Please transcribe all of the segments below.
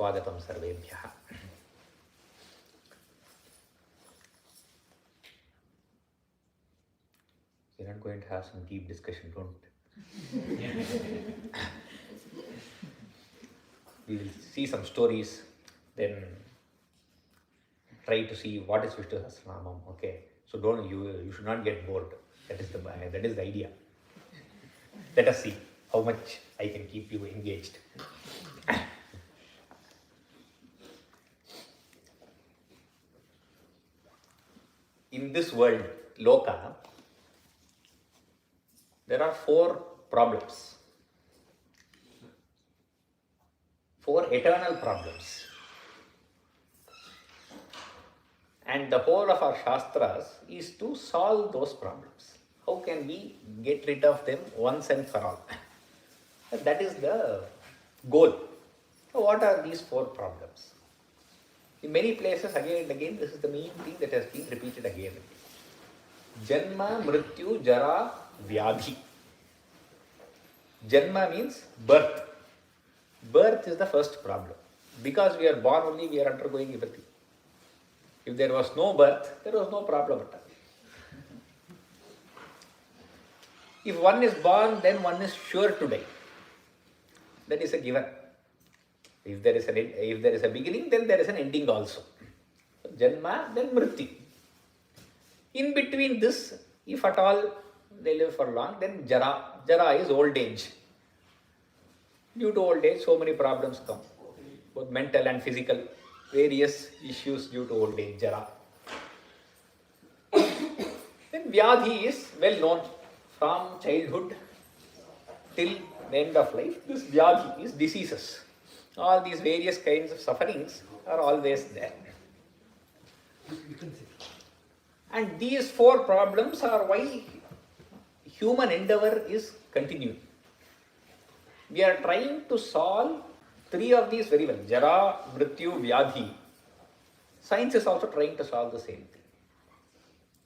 Swagatam Sarvebhyah. We're not going to have some deep discussion, don't we will see some stories, then try to see what is Vishnu sahasranamam. Okay, so you should not get bored. That is the idea. Let us see how much I can keep you engaged. In this world, Loka, there are 4 problems. 4 eternal problems. And the whole of our Shastras is to solve those problems. How can we get rid of them once and for all? That is the goal. So what are these 4 problems? In many places, again and again, this is the main thing that has been repeated again and again. Janma, Mrityu, Jara, Vyadhi. Janma means birth. Birth is the first problem. Because we are born only, we are undergoing everything. If there was no birth, there was no problem at all. If one is born, then one is sure to die. That is a given. If there is a beginning, then there is an ending also. So, Janma, then Mrityu. In between this, if at all they live for long, then Jara. Jara is old age. Due to old age, so many problems come, both mental and physical, various issues due to old age, Jara. Then Vyadhi is well known from childhood till the end of life. This Vyadhi is diseases. All these various kinds of sufferings are always there. And these 4 problems are why human endeavor is continuing. We are trying to solve 3 of these very well. Jara, Mrityu, Vyadhi. Science is also trying to solve the same thing.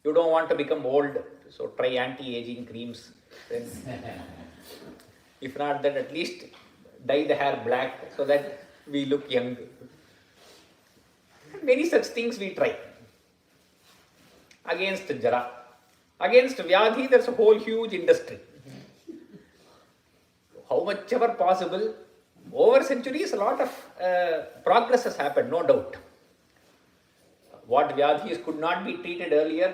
You don't want to become old, so try anti-aging creams. Then, if not that, at least dye the hair black so that we look young. Many such things we try. Against Jara. Against Vyadhi, there's a whole huge industry. How much ever possible, over centuries, a lot of progress has happened, no doubt. What Vyadhis could not be treated earlier,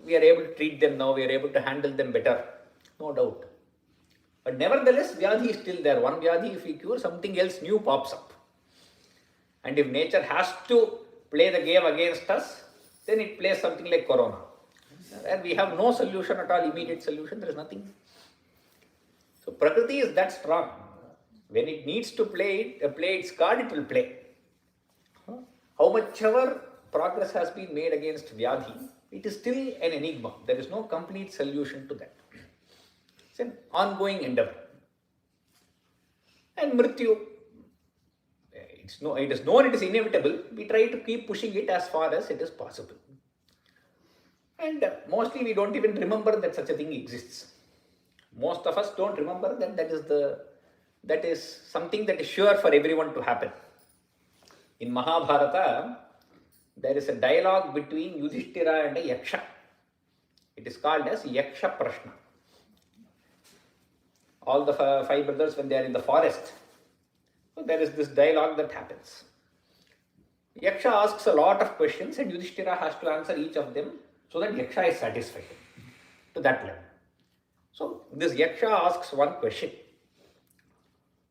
we are able to treat them now, we are able to handle them better, no doubt. But nevertheless, Vyadhi is still there. One Vyadhi, if we cure, something else new pops up. And if nature has to play the game against us, then it plays something like Corona. And we have no solution at all, immediate solution, there is nothing. So Prakriti is that strong. When it needs to play its card, it will play. How much ever progress has been made against Vyadhi, it is still an enigma. There is no complete solution to that. It's an ongoing endeavor. And Mrityu, it is known it is inevitable. We try to keep pushing it as far as it is possible. And mostly we don't even remember that such a thing exists. Most of us don't remember that is something that is sure for everyone to happen. In Mahabharata, there is a dialogue between Yudhishthira and a Yaksha. It is called as Yaksha Prashna. All the 5 brothers, when they are in the forest, so there is this dialogue that happens. Yaksha asks a lot of questions and Yudhishthira has to answer each of them so that Yaksha is satisfied to that level. So this Yaksha asks one question.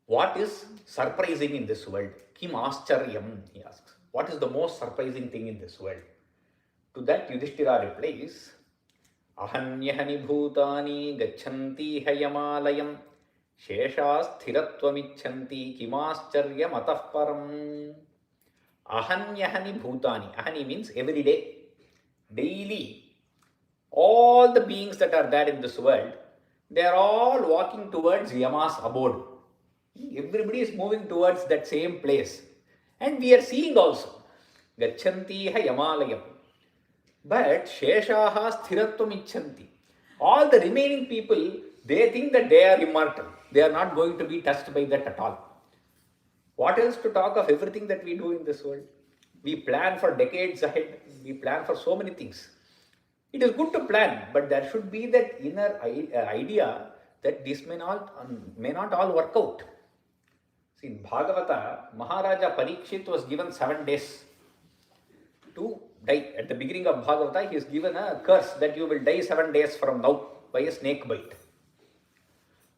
What is surprising in this world? Kim ascharyam, he asks. What is the most surprising thing in this world? To that Yudhishthira replies, Ahanyahani bhutani gacchanti hayamalayam sheshas thiratvamichanti kimascharya matahparam. Ahanyahani bhutani. Ahani means every day, daily. All the beings that are there in this world, they are all walking towards Yama's abode. Everybody is moving towards that same place. And we are seeing also. Gacchanti ha yamalayam. But Sheshaha sthiratvam icchanti. All the remaining people, they think that they are immortal. They are not going to be touched by that at all. What else to talk of everything that we do in this world? We plan for decades ahead. We plan for so many things. It is good to plan, but there should be that inner idea that this may not all work out. See, in Bhagavata, Maharaja Parikshit was given 7 days to die. At the beginning of Bhagavata, he is given a curse that you will die 7 days from now by a snake bite.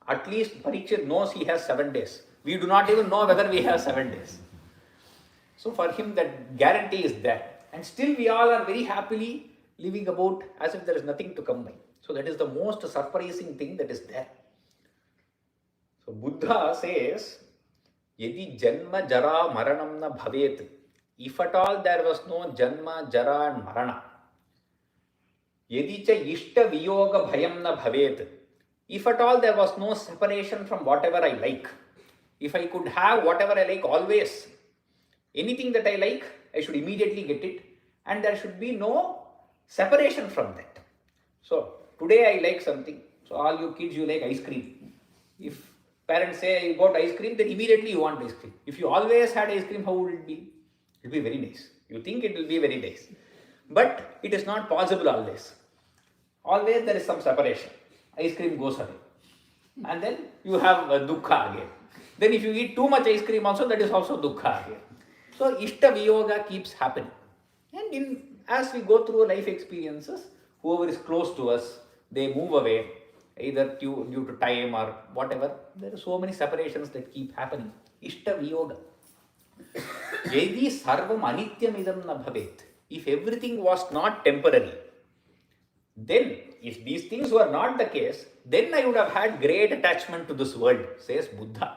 At least Parikshit knows he has 7 days. We do not even know whether we have 7 days. So for him, that guarantee is there. And still we all are very happily living about as if there is nothing to come by. So that is the most surprising thing that is there. So Buddha says, Yadi janma jara maranam na bhavet. If at all there was no janma, jara and marana. Yadi cha ishta viyoga bhayam na bhavet. If at all there was no separation from whatever I like. If I could have whatever I like always, anything that I like, I should immediately get it. And there should be no separation from that. So today I like something. So all you kids, you like ice cream. If parents say you got ice cream, then immediately you want ice cream. If you always had ice cream, how would it be? It will be very nice. You think it will be very nice. But it is not possible always. Always there is some separation. Ice cream goes away. And then you have dukkha again. Then if you eat too much ice cream also, that is also dukkha again. So ishta viyoga keeps happening. And as we go through life experiences, whoever is close to us, they move away, either due to time or whatever. There are so many separations that keep happening. Ishta viyoga. Yedi sarvam anityam idam na bhavet. If everything was not temporary, then if these things were not the case, then I would have had great attachment to this world, says Buddha.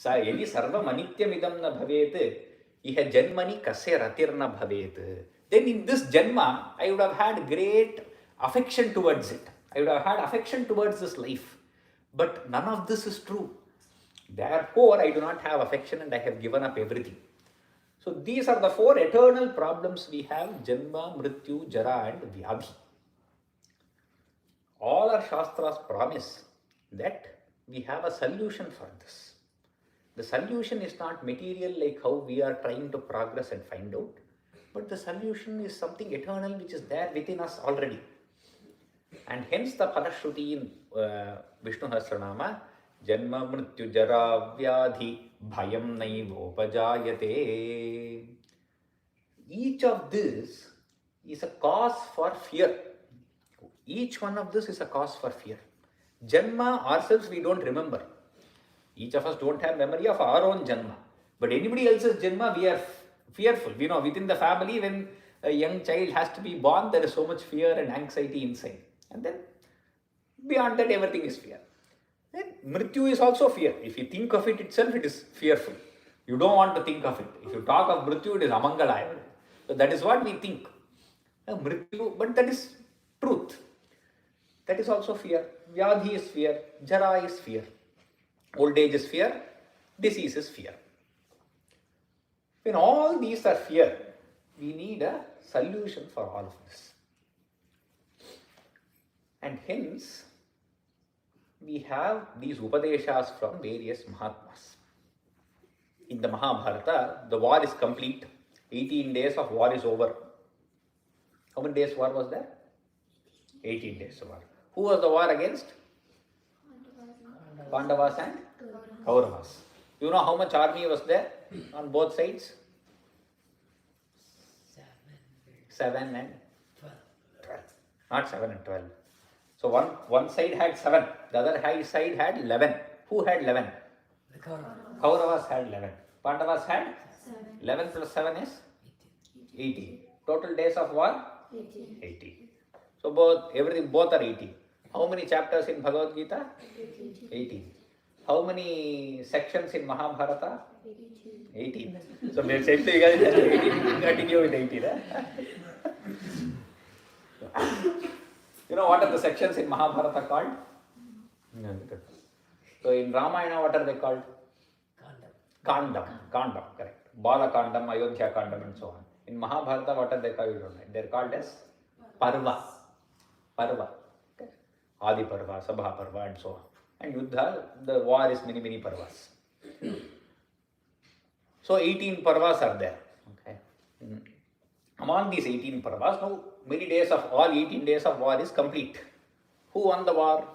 Yedi sarvam anityam idam na bhavet. Iha janmani kasya ratirna bhavet. Then in this janma, I would have had great affection towards it. I would have had affection towards this life. But none of this is true. Therefore, I do not have affection and I have given up everything. So these are the 4 eternal problems we have: Janma, Mrityu, Jara and Vyadhi. All our Shastras promise that we have a solution for this. The solution is not material like how we are trying to progress and find out, but the solution is something eternal which is there within us already. And hence the Padashruti in Vishnu Sahasranama, Janma Mrityu Jara Vyadhi Bhayam Naivopajayate. Each of this is a cause for fear. Each one of this is a cause for fear. Janma ourselves we don't remember. Each of us don't have memory of our own Janma. But anybody else's Janma we are fearful. We know within the family when a young child has to be born, there is so much fear and anxiety inside. And then beyond that everything is fear. Then Mrityu is also fear. If you think of it itself, it is fearful. You don't want to think of it. If you talk of Mrityu, it is Amangalaya. So that is what we think. Mrityu, but that is truth. That is also fear. Vyadhi is fear. Jara is fear. Old age is fear. Disease is fear. When all these are fear, we need a solution for all of this. And hence, we have these Upadeshas from various Mahatmas. In the Mahabharata, the war is complete. 18 days of war is over. How many days war was there? 18 days of war. Who was the war against? Pandavas and Kauravas. You know how much army was there on both sides? 7 and 12. Not 7 and 12. So one side had 7, the other side had 11. Who had 11? The Kauravas. Kauravas had 11. Pandavas had 11 plus 7 is 18. Total days of war? 18. So both are 18. How many chapters in Bhagavad Gita? 18. How many sections in Mahabharata? 18. So we said to you guys, 18, continue with 18. You know what are the sections in Mahabharata called? So in Ramayana, what are they called? Kandam, correct. Bala Kandam, Ayodhya Kandam and so on. In Mahabharata, what are they called? You don't know. They are called as Parva. Okay. Adi Parva, Sabha Parva and so on. And Yuddha, the war is many Parvas. So 18 parvas are there. Okay. Among these 18 parvas, now many days of all 18 days of war is complete. Who won the war?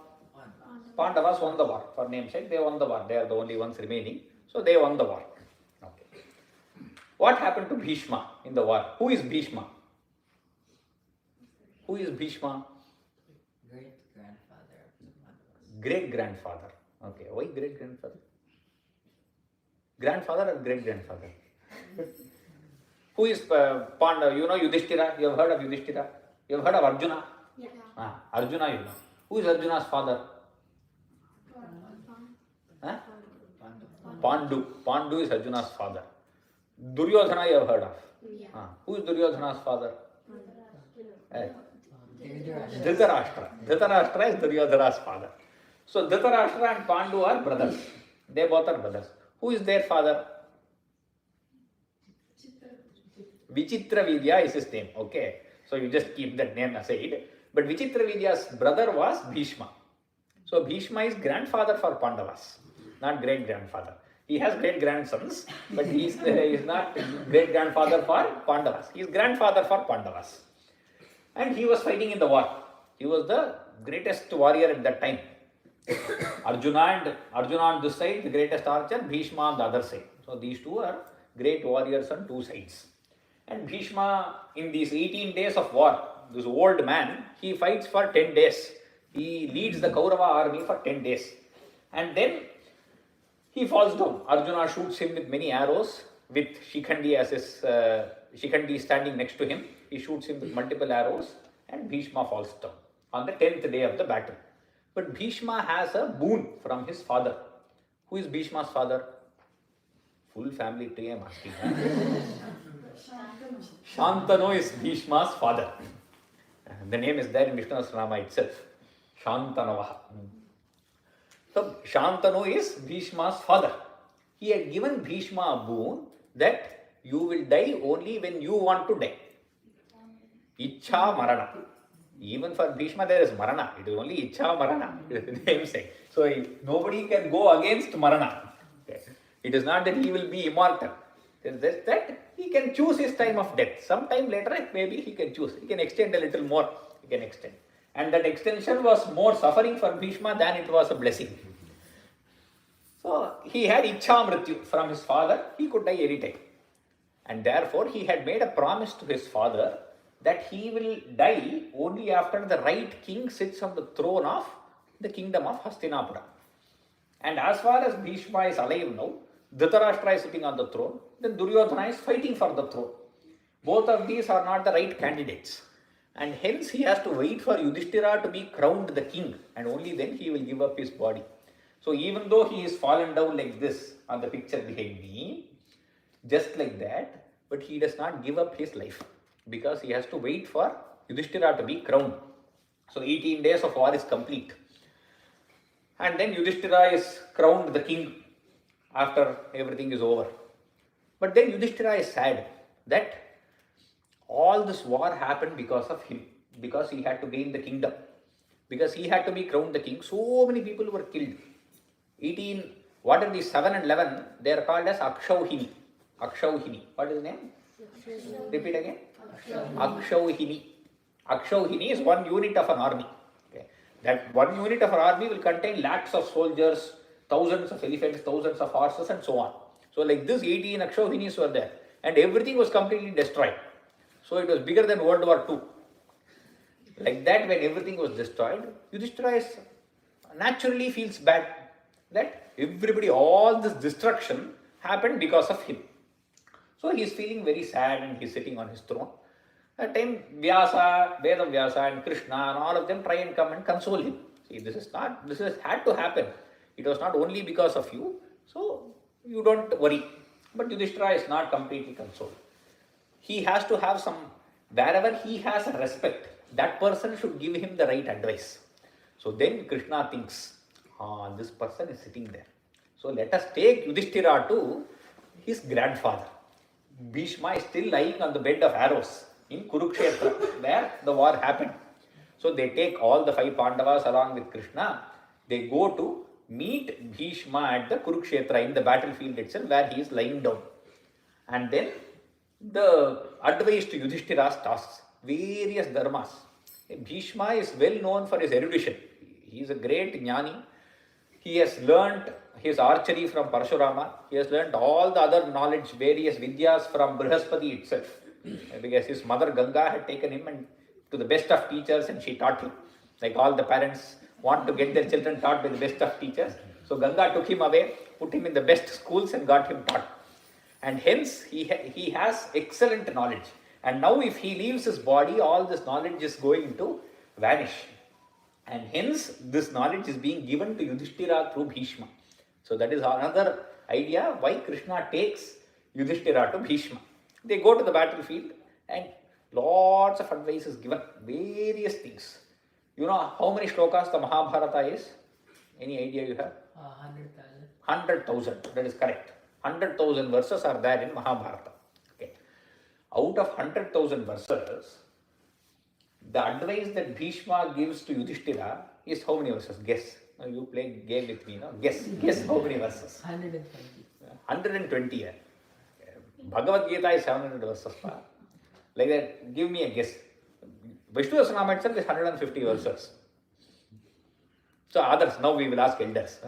Pandavas won the war. For namesake, they won the war. They are the only ones remaining. So they won the war. Okay. What happened to Bhishma in the war? Who is Bhishma? Who is Bhishma? Great-grandfather. Great-grandfather. Okay. Why great-grandfather? Grandfather or great-grandfather? Who is Pandava? You know Yudhishthira? You have heard of Yudhishthira? You have heard of Arjuna? Yeah. Arjuna, you know. Who is Arjuna's father? Huh? Pandu. Pandu is Arjuna's father. Duryodhana you have heard of. Yeah. Who is Duryodhana's father? Dhritarashtra. Dhritarashtra. Dhritarashtra is Duryodhana's father. So Dhritarashtra and Pandu are brothers. They both are brothers. Who is their father? Vichitra Vidya is his name. Okay. So you just keep that name aside. But Vichitra Vidya's brother was Bhishma. So Bhishma is grandfather for Pandavas, not great grandfather. He has great grandsons, but he is not great grandfather for Pandavas. He is grandfather for Pandavas. And he was fighting in the war. He was the greatest warrior at that time. Arjuna on this side, the greatest archer, Bhishma on the other side. So these two are great warriors on two sides. And Bhishma, in these 18 days of war, this old man, he fights for 10 days. He leads the Kaurava army for 10 days. And then he falls down. Arjuna shoots him with many arrows, with Shikhandi as his Shikhandi standing next to him. He shoots him with multiple arrows, and Bhishma falls down on the 10th day of the battle. But Bhishma has a boon from his father. Who is Bhishma's father? Full family tree I am asking. Shantanu is Bhishma's father. The name is there in Vishnu sahasranamam itself. Shantanavaha. So Shantanu is Bhishma's father. He had given Bhishma a boon that you will die only when you want to die. Ichha Marana. Even for Bhishma there is Marana. It is only Ichha Marana. It is the name saying. So nobody can go against Marana. Okay. It is not that he will be immortal. It is just that he can choose his time of death. Sometime later maybe he can choose. He can extend a little more. He can extend. And that extension was more suffering for Bhishma than it was a blessing. So he had Ichha Mrityu from his father. He could die any time. And therefore he had made a promise to his father that he will die only after the right king sits on the throne of the kingdom of Hastinapura. And as far as Bhishma is alive now, Dhritarashtra is sitting on the throne, then Duryodhana is fighting for the throne. Both of these are not the right candidates. And hence he has to wait for Yudhishthira to be crowned the king, and only then he will give up his body. So even though he is fallen down like this on the picture behind me, just like that, but he does not give up his life, because he has to wait for Yudhishthira to be crowned. So 18 days of war is complete. And then Yudhishthira is crowned the king after everything is over. But then Yudhishthira is sad that all this war happened because of him, because he had to gain the kingdom, because he had to be crowned the king. So many people were killed. 18, what are these 7 and 11? They are called as Akshauhini. Akshauhini. What is the name? Repeat again. Akshauhini. Akshauhini is one unit of an army. Okay. That one unit of an army will contain lakhs of soldiers, thousands of elephants, thousands of horses, and so on. So like this, 18 Akshauhinis were there, and everything was completely destroyed. So it was bigger than World War II. Like that, when everything was destroyed, Yudhishthira naturally feels bad that everybody, all this destruction happened because of him. So he is feeling very sad and he is sitting on his throne. At that time, Vyasa, Vedavyasa and Krishna and all of them try and come and console him. See, this has had to happen. It was not only because of you, so you don't worry. But Yudhishthira is not completely consoled. He has to have some, wherever he has a respect, that person should give him the right advice. So then Krishna thinks, this person is sitting there. So let us take Yudhishthira to his grandfather. Bhishma is still lying on the bed of arrows in Kurukshetra, where the war happened. So they take all the 5 Pandavas along with Krishna. They go to meet Bhishma at the Kurukshetra, in the battlefield itself, where he is lying down. And then the advice to Yudhishthira's tasks, various dharmas. Bhishma is well known for his erudition. He is a great jnani. He has learnt his archery from Parashurama. He has learnt all the other knowledge, various vidyas from Brihaspati itself. Because his mother Ganga had taken him and to the best of teachers and she taught him. Like all the parents want to get their children taught by the best of teachers. So Ganga took him away, put him in the best schools and got him taught. And hence he has excellent knowledge. And now if he leaves his body, all this knowledge is going to vanish. And hence this knowledge is being given to Yudhishthira through Bhishma. So that is another idea why Krishna takes Yudhishthira to Bhishma. They go to the battlefield and lots of advice is given, various things. You know how many shlokas the Mahabharata is? Any idea you have? 100,000. 100,000, that is correct. 100,000 verses are there in Mahabharata. Okay. Out of 100,000 verses, the advice that Bhishma gives to Yudhishthira is how many verses? Guess. Now you play game with me, no? Guess how many verses? 120. 120. Yeah. Bhagavad Gita is 700 verses. Like that, give me a guess. Vishnu Sahasranamam itself is 150 verses. So others, now we will ask elders.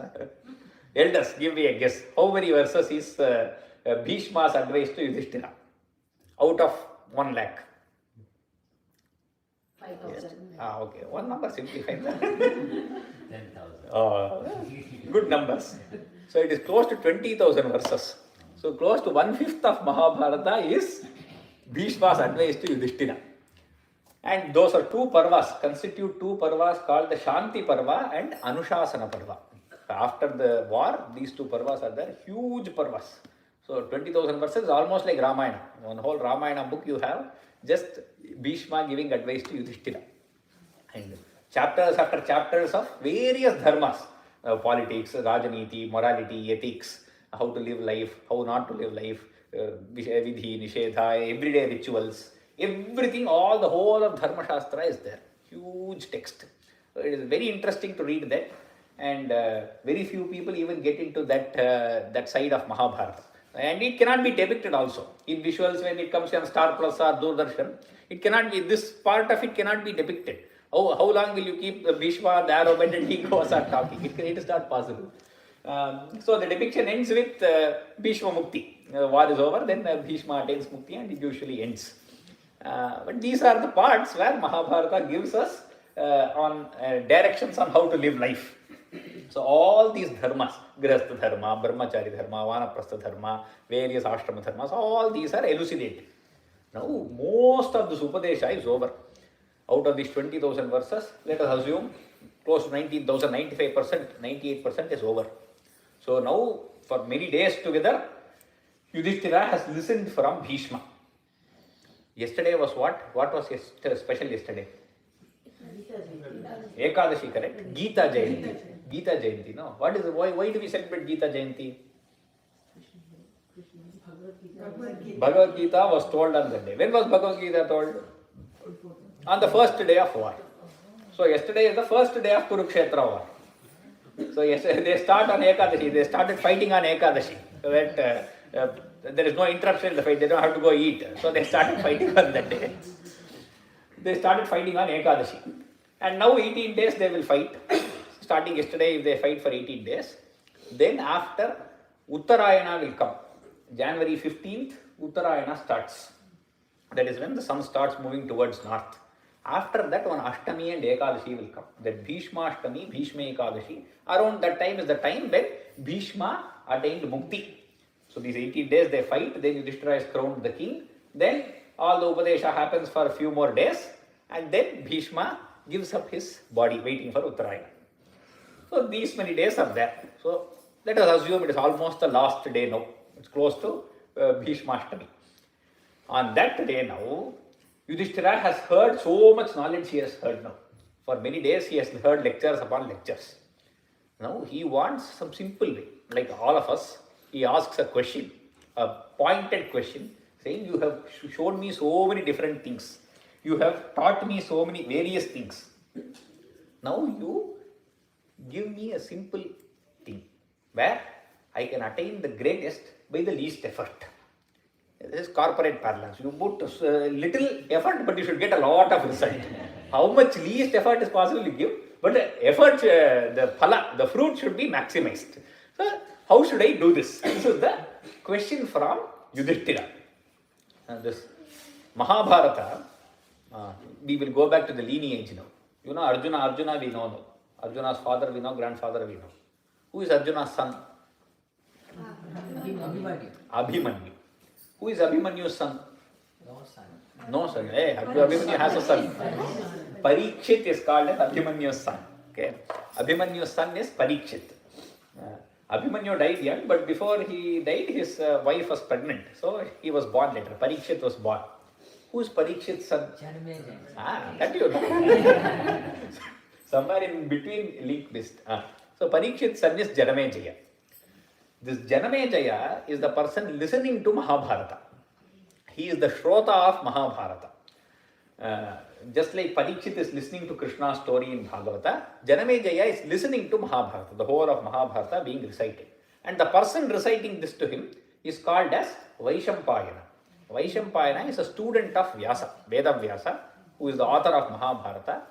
Elders, give me a guess. How many verses is Bhishma's advice to Yudhishthira? Out of 1 lakh. 5,000. Yes. Okay. One number simplified. 10,000. Good numbers. So it is close to 20,000 verses. So close to 1/5 of Mahabharata is Bhishma's advice to Yudhishthira. And those are two parvas, constitute two parvas called the Shanti Parva and Anushasana Parva. After the war, these two parvas are there, huge parvas. So 20,000 verses, almost like Ramayana. One whole Ramayana book you have, just Bhishma giving advice to Yudhishthira. And chapters after chapters of various dharmas, politics, rajaniti, morality, ethics, how to live life, how not to live life, vidhi, nishedha, everyday rituals, everything, all the whole of Dharma Shastra is there. Huge text. So it is very interesting to read that, and very few people even get into that side of Mahabharata. And it cannot be depicted also in visuals when it comes on Star Plus or Doordarshan. It cannot be, this part of it cannot be depicted. How long will you keep Bhishma, the arrow bent and he goes on talking? It is not possible. So the depiction ends with Bhishma Mukti. War is over, then Bhishma attains Mukti and it usually ends. But these are the parts where Mahabharata gives us on directions on how to live life. So all these dharmas, Grihastha Dharma, Brahmachari Dharma, Vanaprastha Dharma, various Ashrama Dharmas, all these are elucidated. Now most of this Upadesha is over. Out of these 20,000 verses, let us assume close to 19,000, 95%, 98% is over. So now for many days together, Yudhishthira has listened from Bhishma. Yesterday was what? What was special yesterday? Ekadashi, correct? Gita Jayanti. Gita Jayanti, no? What is why do we celebrate Gita Jayanti? Bhagavad Gita was told on that day. When was Bhagavad Gita told? On the first day of war. So yesterday is the first day of Kurukshetra war. So yesterday they start on Ekadashi. They started fighting on Ekadashi. So that there is no interruption in the fight. They don't have to go eat. So they started fighting on that day. They started fighting on Ekadashi. And now 18 days they will fight. Starting yesterday, if they fight for 18 days. Then after, Uttarayana will come. January 15th, Uttarayana starts. That is when the sun starts moving towards north. After that, one Ashtami and Ekadashi will come. That Bhishma Ashtami, Bhishma Ekadashi. Around that time is the time when Bhishma attained Mukti. So these 18 days they fight, then Yudhishthira is crowned the king. Then all the Upadesha happens for a few more days. And then Bhishma gives up his body, waiting for Uttarayana. So these many days are there. So let us assume it is almost the last day now. It's close to Bhishma Ashtami. On that day now, Yudhishthira has heard so much knowledge he has heard now. For many days he has heard lectures upon lectures. Now he wants some simple way. Like all of us, he asks a question, a pointed question, saying, you have shown me so many different things. You have taught me so many various things. Now you give me a simple thing where I can attain the greatest by the least effort. This is corporate parlance. You put little effort, but you should get a lot of result. How much least effort is possible you give, but the effort, the phala, the fruit should be maximized. So, how should I do this? This is the question from Yudhishthira. This Mahabharata, we will go back to the lineage now. You know Arjuna we know now. Arjuna's father we know, grandfather we know. Who is Arjuna's son? Abhimanyu. Who is Abhimanyu's son? No son. Hey, Abhimanyu has a son. Parikshit is called as Abhimanyu's son. Okay. Abhimanyu's son is Parikshit. Abhimanyu died young, but before he died, his wife was pregnant. So he was born later. Parikshit was born. Who is Parikshit's son? That you know. Somewhere in between link list. So Parikshit's son is Janamejaya. This Janamejaya is the person listening to Mahabharata. He is the Shrota of Mahabharata. Just like Parikshit is listening to Krishna's story in Bhagavata, Janamejaya is listening to Mahabharata, the whole of Mahabharata being recited. And the person reciting this to him is called as Vaishampayana. Vaishampayana is a student of Vyasa, Veda Vyasa, who is the author of Mahabharata.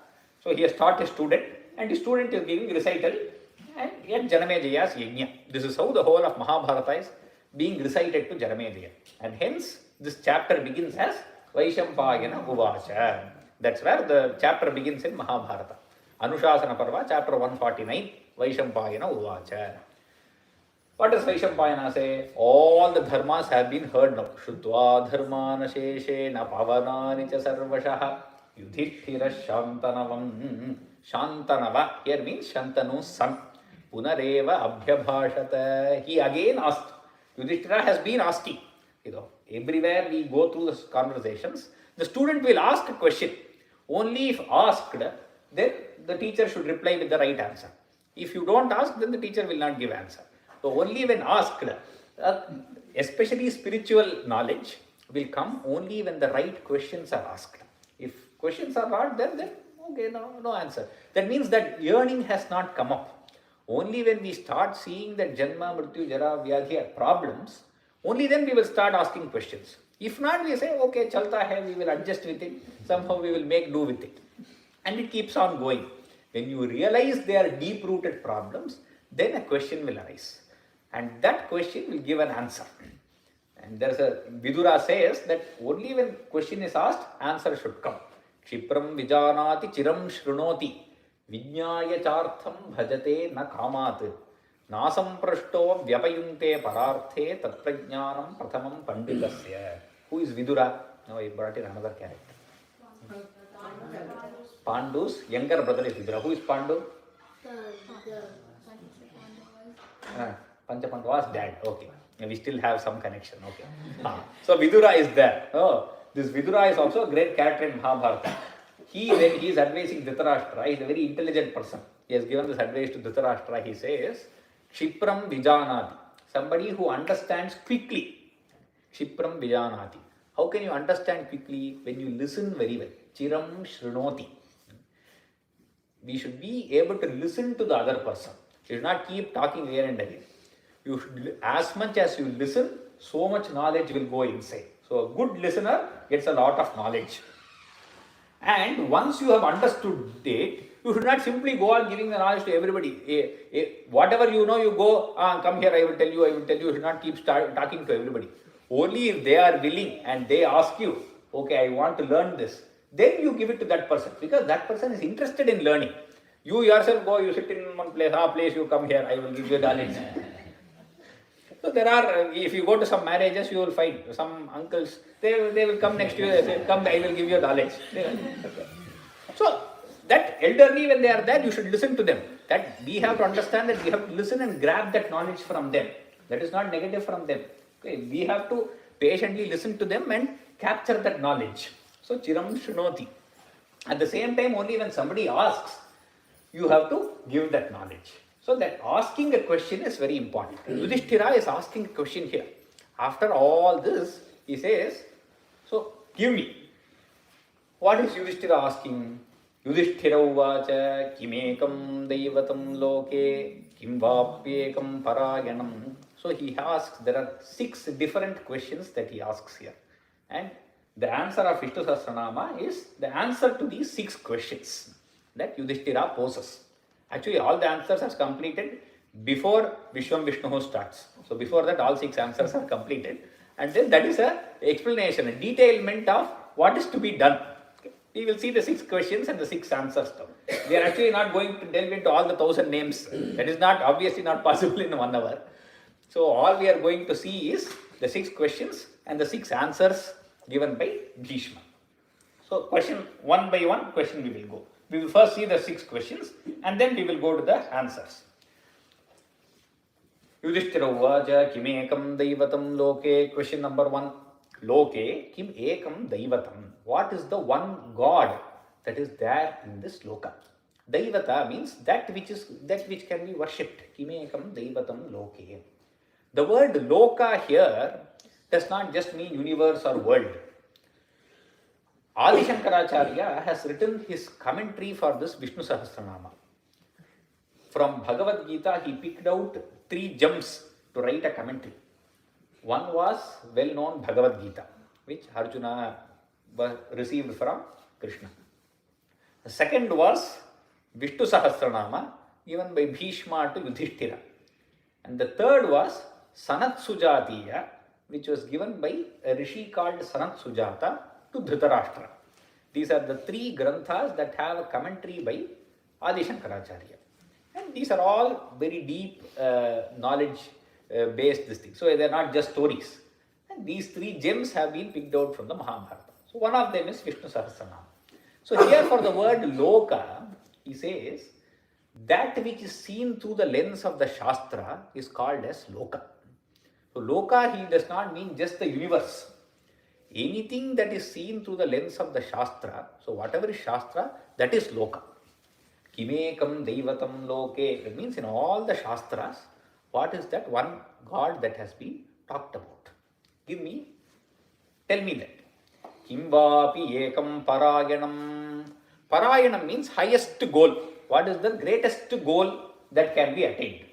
So he has taught his student, and his student is giving recital, and yet Janamejaya's Yajna. This is how the whole of Mahabharata is being recited to Janamejaya. And hence, this chapter begins as Vaishampayana Uvacha. That's where the chapter begins in Mahabharata. Anushasana Parva, chapter 149, Vaishampayana Uvacha. What does Vaishampayana say? All the dharmas have been heard now. Shrutva dharmana sheshena pavanani cha sarvashaha Yudhishthira Shantanavam. Shantanava here means Shantanu's son. Punareva abhyabhashata. He again asked. Yudhishthira has been asking. Everywhere we go through the conversations, the student will ask a question. Only if asked, then the teacher should reply with the right answer. If you don't ask, then the teacher will not give answer. So only when asked, especially spiritual knowledge will come only when the right questions are asked. If questions are not there, then okay, no answer. That means that yearning has not come up. Only when we start seeing that Janma, Mrityu, Jara, Vyadhi are problems, only then we will start asking questions. If not, we say, okay, chalta hai, we will adjust with it. Somehow we will make do with it. And it keeps on going. When you realize they are deep-rooted problems, then a question will arise. And that question will give an answer. And there is a, Vidura says that only when question is asked, answer should come. Kshipram vijanati chiram shrunoti vijnaya chartham bhajate na kamat nasam prashto vyapayunte pararthe tatprajnanam prathamam panditasya. Who is Vidura? Now I brought in another character. Pandu's younger brother is Vidura. Who is Pandu? Panchapandava's dad. Okay. We still have some connection. Okay. So Vidura is there. This Vidura is also a great character in Mahabharata. When he is advising Dhritarashtra, he is a very intelligent person. He has given this advice to Dhritarashtra. He says, Kshipram vijanati. Somebody who understands quickly. Kshipram vijanati. How can you understand quickly? When you listen very well. Chiram shrunoti. We should be able to listen to the other person. You should not keep talking here and again. You should, as much as you listen, so much knowledge will go inside. So a good listener gets a lot of knowledge. And once you have understood it, you should not simply go on giving the knowledge to everybody. Whatever you know, you go, come here, I will tell you. You should not keep talking to everybody. Only if they are willing and they ask you, okay, I want to learn this, then you give it to that person, because that person is interested in learning. You yourself go, you sit in one place, you come here, I will give you knowledge. So there are, if you go to some marriages, you will find some uncles, they will come next to you, they say, come, I will give you knowledge. So that elderly, when they are there, you should listen to them. That we have to understand that we have to listen and grab that knowledge from them. That is not negative from them. Okay, we have to patiently listen to them and capture that knowledge. So chiram shrunoti. At the same time, only when somebody asks, you have to give that knowledge. So that asking a question is very important. Yudhishthira is asking a question here. After all this, he says, so give me. What is Yudhishthira asking? Yudhishthira uvacha kimekam daivatam loke kim vapyekam parayanam So he asks, there are 6 different questions that he asks here. And the answer of Vishnu Sahasranama is the answer to these 6 questions that Yudhishthira poses. Actually, all the answers are completed before Vishwam Vishnu starts. So before that, all 6 answers are completed. And then that is a explanation, a detailment of what is to be done. Okay. We will see the 6 questions and the 6 answers now. We are actually not going to delve into all the 1000 names. That is not obviously not possible in 1 hour. So all we are going to see is the 6 questions and the 6 answers given by Bhishma. So question one by one question we will go. We will first see the 6 questions and then we will go to the answers. Yudhishthira uvacha kim ekam daivatam loke. Question number 1. Loke kim ekam daivatam. What is the one God that is there in this loka? Daivata means that which can be worshipped. Kim ekam daivatam loke. The word loka here does not just mean universe or world. Adi Shankaracharya has written his commentary for this Vishnu Sahasranama. From Bhagavad Gita, he picked out 3 gems to write a commentary. One was well-known Bhagavad Gita, which Arjuna received from Krishna. The second was Vishnu Sahasranama, given by Bhishma to Yudhishthira. And the third was Sanat Sujatiya, which was given by a rishi called Sanat Sujata to Dhritarashtra. These are the 3 granthas that have a commentary by Adi Shankaracharya. And these are all very deep knowledge based this thing. So they are not just stories. And these 3 gems have been picked out from the Mahabharata. So one of them is Vishnu Sahasranama. So here for the word Loka, he says, that which is seen through the lens of the Shastra is called as Loka. So Loka, he does not mean just the universe. Anything that is seen through the lens of the Shastra, so whatever is Shastra, that is Loka. Kimekam Daivatam Loke. That means in all the Shastras, what is that one God that has been talked about? Tell me that. Kimvapi Ekam Parayanam. Parayanam means highest goal. What is the greatest goal that can be attained?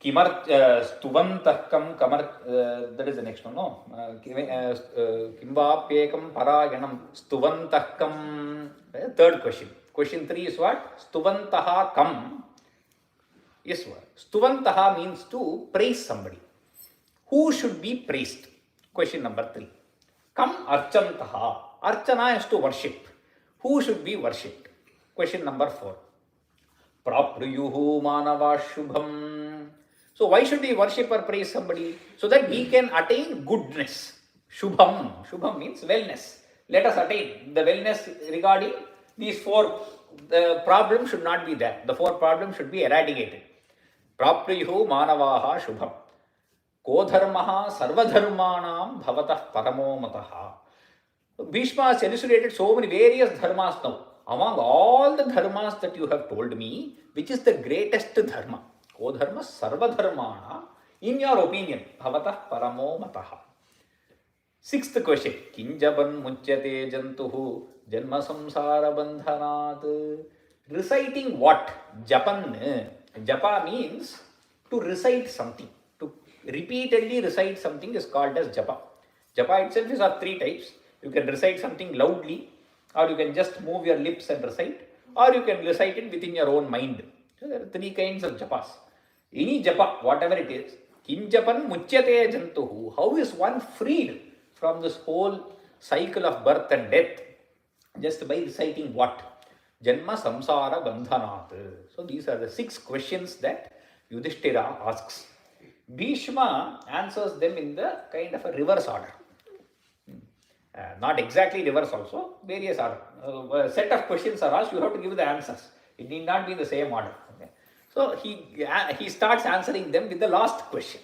Stuvantahkam kamar, that is the next one, no? Kimvapyekam parayanam stuvantahkam. Third question. Question 3 is what? Stuvantaha kam is what? Stuvantaha means to praise somebody. Who should be praised? Question number 3. Kam archantaha. Archana is to worship. Who should be worshipped? Question number 4. Prapruyuhu manava shubham. So why should we worship or praise somebody? So that we can attain goodness. Shubham. Shubham means wellness. Let us attain the wellness regarding these 4 problems should not be there. The 4 problems should be eradicated. Prapriyuhu manavaha shubham. Kodharmaha sarvadharmanam bhavatah paramo mataha. Bhishma has elucidated so many various dharmas now. Among all the dharmas that you have told me, which is the greatest dharma? Kodharma sarvadharmana, in your opinion, bhavatah paramo mataha. 6th question. Kinjaban muchyate jantuhu janma samsara bandhanat. Reciting what? Japan. Japa means to recite something. To repeatedly recite something is called as japa. Japa itself is of 3 types. You can recite something loudly, or you can just move your lips and recite, or you can recite it within your own mind. So there are 3 kinds of japas. Any japa, whatever it is, kim japan muchyate jantuhu. How is one freed from this whole cycle of birth and death? Just by reciting what? Janma samsara bandhanat. So these are the 6 questions that Yudhishthira asks. Bhishma answers them in the kind of a reverse order. Not exactly reverse also, various order. A set of questions are asked, you have to give the answers. It need not be in the same order. Okay? So he starts answering them with the last question.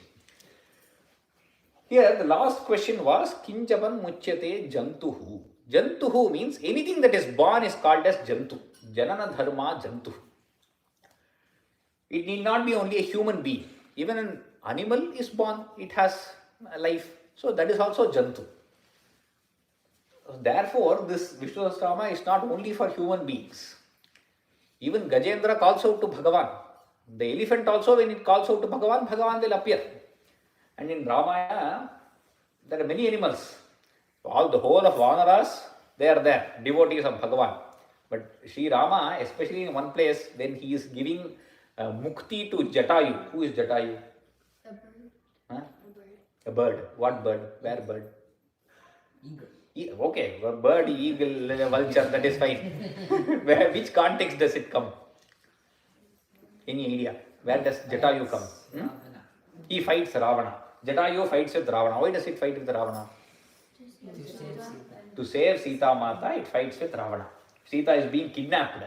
Here the last question was Kinjavan muchyate jantuhu. Jantuhu means anything that is born is called as jantu. Janana dharma jantu. It need not be only a human being. Even an animal is born, it has life. So that is also jantu. Therefore, this Vishnu Sahasranama is not only for human beings. Even Gajendra calls out to Bhagavan. The elephant also, when it calls out to Bhagavan, Bhagavan will appear. And in Ramayana, there are many animals. The whole of Vanaras, they are there, devotees of Bhagavan. But Sri Rama, especially in one place, when he is giving mukti to Jatayu. Who is Jatayu? A bird. Huh? A bird. A bird. What bird? Where bird? Eagle. Okay, a bird, eagle, vulture, that is fine. Which context does it come? Any idea? Where does Jatayu come? Ravana. He fights Ravana. Jatayu fights with Ravana. Why does it fight with Ravana? To save Sita. To save Sita Mata, it fights with Ravana. Sita is being kidnapped.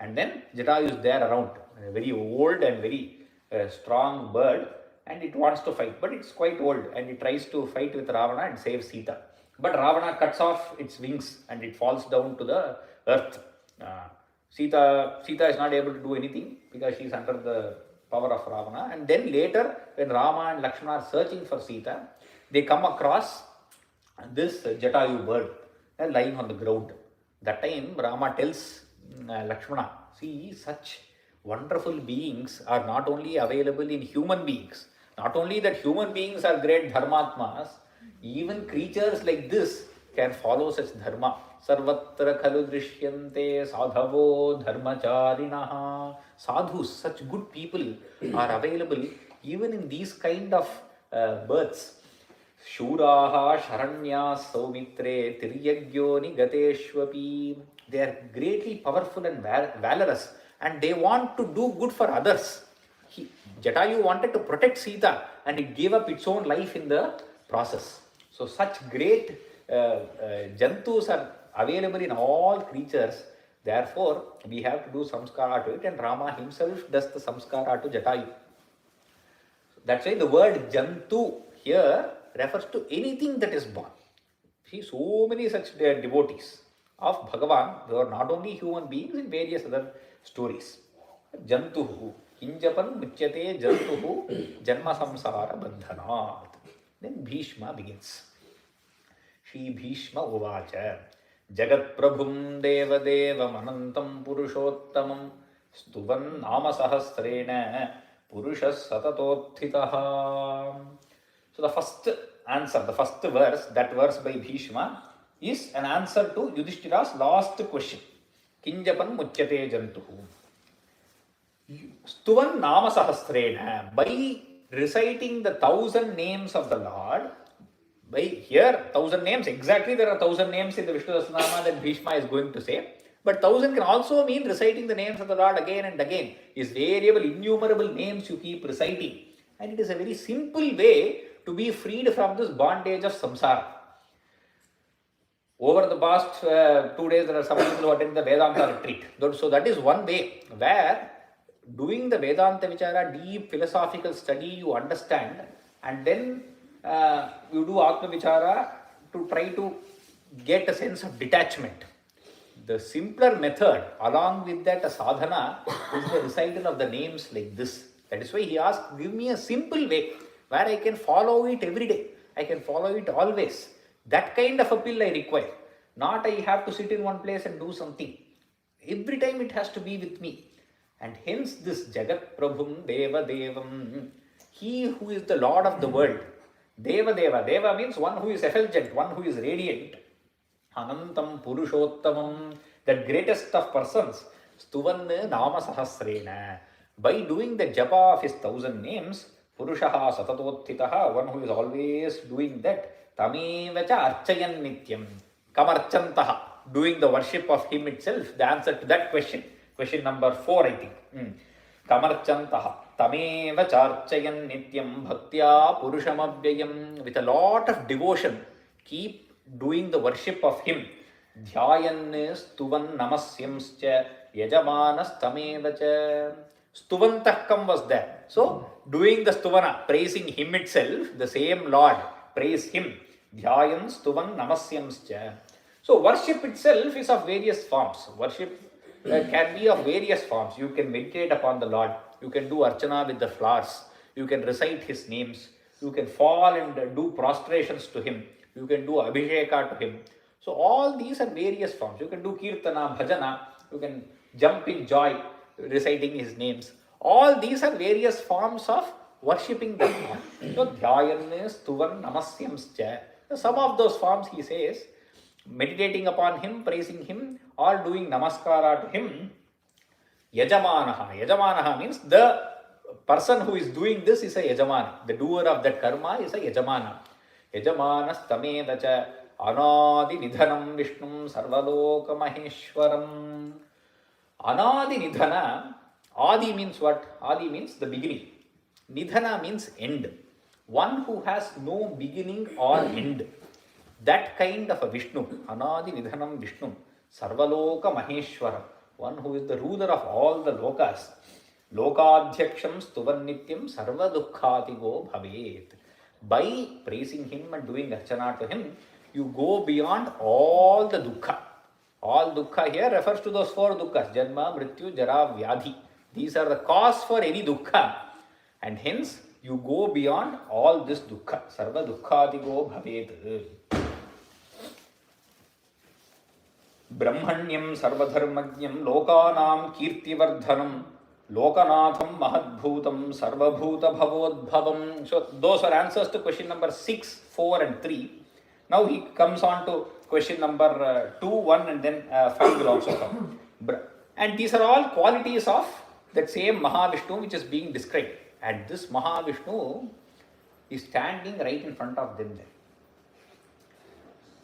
And then Jatayu is there around. A very old and very strong bird. And it wants to fight. But it's quite old. And it tries to fight with Ravana and save Sita. But Ravana cuts off its wings and it falls down to the earth. Sita is not able to do anything because she is under the power of Ravana. And then later, when Rama and Lakshmana are searching for Sita, they come across this Jatayu bird lying on the ground. That time, Rama tells Lakshmana, see, such wonderful beings are not only available in human beings. Not only that human beings are great dharmatmas, even creatures like this can follow such dharma. Sarvatra khalu drishyante sadhavo dharmacharinaha. Sadhus, such good people are available even in these kind of births. Shuraha sharanya saumitre tiryagyoni gateshvapi. They are greatly powerful and valorous and they want to do good for others. Jatayu wanted to protect Sita and it gave up its own life in the process. So such great jantus are available in all creatures. Therefore, we have to do samskara to it and Rama himself does the samskara to Jatayu. That's why the word jantu here refers to anything that is born. See, so many such devotees of Bhagavan, they are not only human beings in various other stories. Jantuhu, Hinjapan Muchyate Jantuhu, Janma Samsara Bandhanat. Then Bhishma begins. Shri Bhishma Uvacha Jagat Prabhum Deva Deva Manantam Purushottamam Stuvan Nama Sahasrena Purushas Satatothitaha. So the first answer, the first verse, that verse by Bhishma, is an answer to Yudhishthira's last question. Kinjapan Muchyate Jantuhu. Stuvan Nama Sahasrena. By reciting the 1,000 names of the Lord, by here 1,000 names, exactly there are 1,000 names in the Vishnu Sahasranama that Bhishma is going to say. But 1,000 can also mean reciting the names of the Lord again and again. Is variable, innumerable names you keep reciting. And it is a very simple way to be freed from this bondage of samsara. Over the past 2 days, there are some people who attend the Vedanta retreat. So that is one way where doing the Vedanta Vichara, deep philosophical study, you understand, and then you do Atma Vichara to try to get a sense of detachment. The simpler method, along with that a sadhana, is the recital of the names like this. That is why he asked, give me a simple way where I can follow it every day. I can follow it always. That kind of a pill I require. Not I have to sit in one place and do something. Every time it has to be with me. And hence this Jagat Prabhum Deva Devam, he who is the Lord of the world. Deva Deva. Deva means one who is effulgent, one who is radiant. Anantam Purushottamam, that greatest of persons. Stuvan Nama Sahasrena. By doing the japa of his 1,000 names, Purushaha Satatothitaha, one who is always doing that, Tamevacha Archayan Nityam, Kamarchantaha, doing the worship of him itself, the answer to that question. Question number 4, I think. Kamarchantaha, Tamevacha Archayan Nityam, Bhaktya Purushamabhyayam, with a lot of devotion, keep doing the worship of him. Dhyayan Stuvan Namasyamscha Yajamanas Tamevacha. Stuvantakam was there. So, doing the stuvana, praising him itself, the same Lord, praise him. Dhyayan stuvan namasyamscha. So, worship itself is of various forms. Worship can be of various forms. You can meditate upon the Lord. You can do archana with the flowers. You can recite his names. You can fall and do prostrations to him. You can do abhisheka to him. So, all these are various forms. You can do kirtana, bhajana. You can jump in joy reciting his names. All these are various forms of worshipping the Lord. So, dhyayan, stuvan, namasyamscha. Some of those forms he says, meditating upon him, praising him, or doing namaskara to him. Yajamanaha. Yajamanaha means the person who is doing this is a yajamana. The doer of that karma is a yajamana. Yajamanas tamedacha anadi nidhanam Vishnum sarvaloka maheshwaram. Anadi nidhana. Adi means what? Adi means the beginning. Nidhana means end. One who has no beginning or end. That kind of a Vishnu. Anadi nidhanam Vishnu sarvaloka maheshwaram. One who is the ruler of all the lokas. Lokadhyaksham stuvan nityam sarva dukkhatigo bhavet. By praising him and doing archana to him, you go beyond all the dukkha. All dukkha here refers to those four dukkhas: janma, mrityu, jara, vyadhi. These are the cause for any dukkha. And hence, you go beyond all this dukkha. Sarva dukkhatigo bhavet. Brahmanyam sarvadharmajnam lokanam kirtivardhanam lokanatham mahadbhutam sarvabhuta bhavodbhavam. So those are answers to question number 6, 4 and 3. Now he comes on to question number 2, 1 and then 5 will also come. And these are all qualities of that same Mahavishnu which is being described. And this Mahavishnu is standing right in front of them there.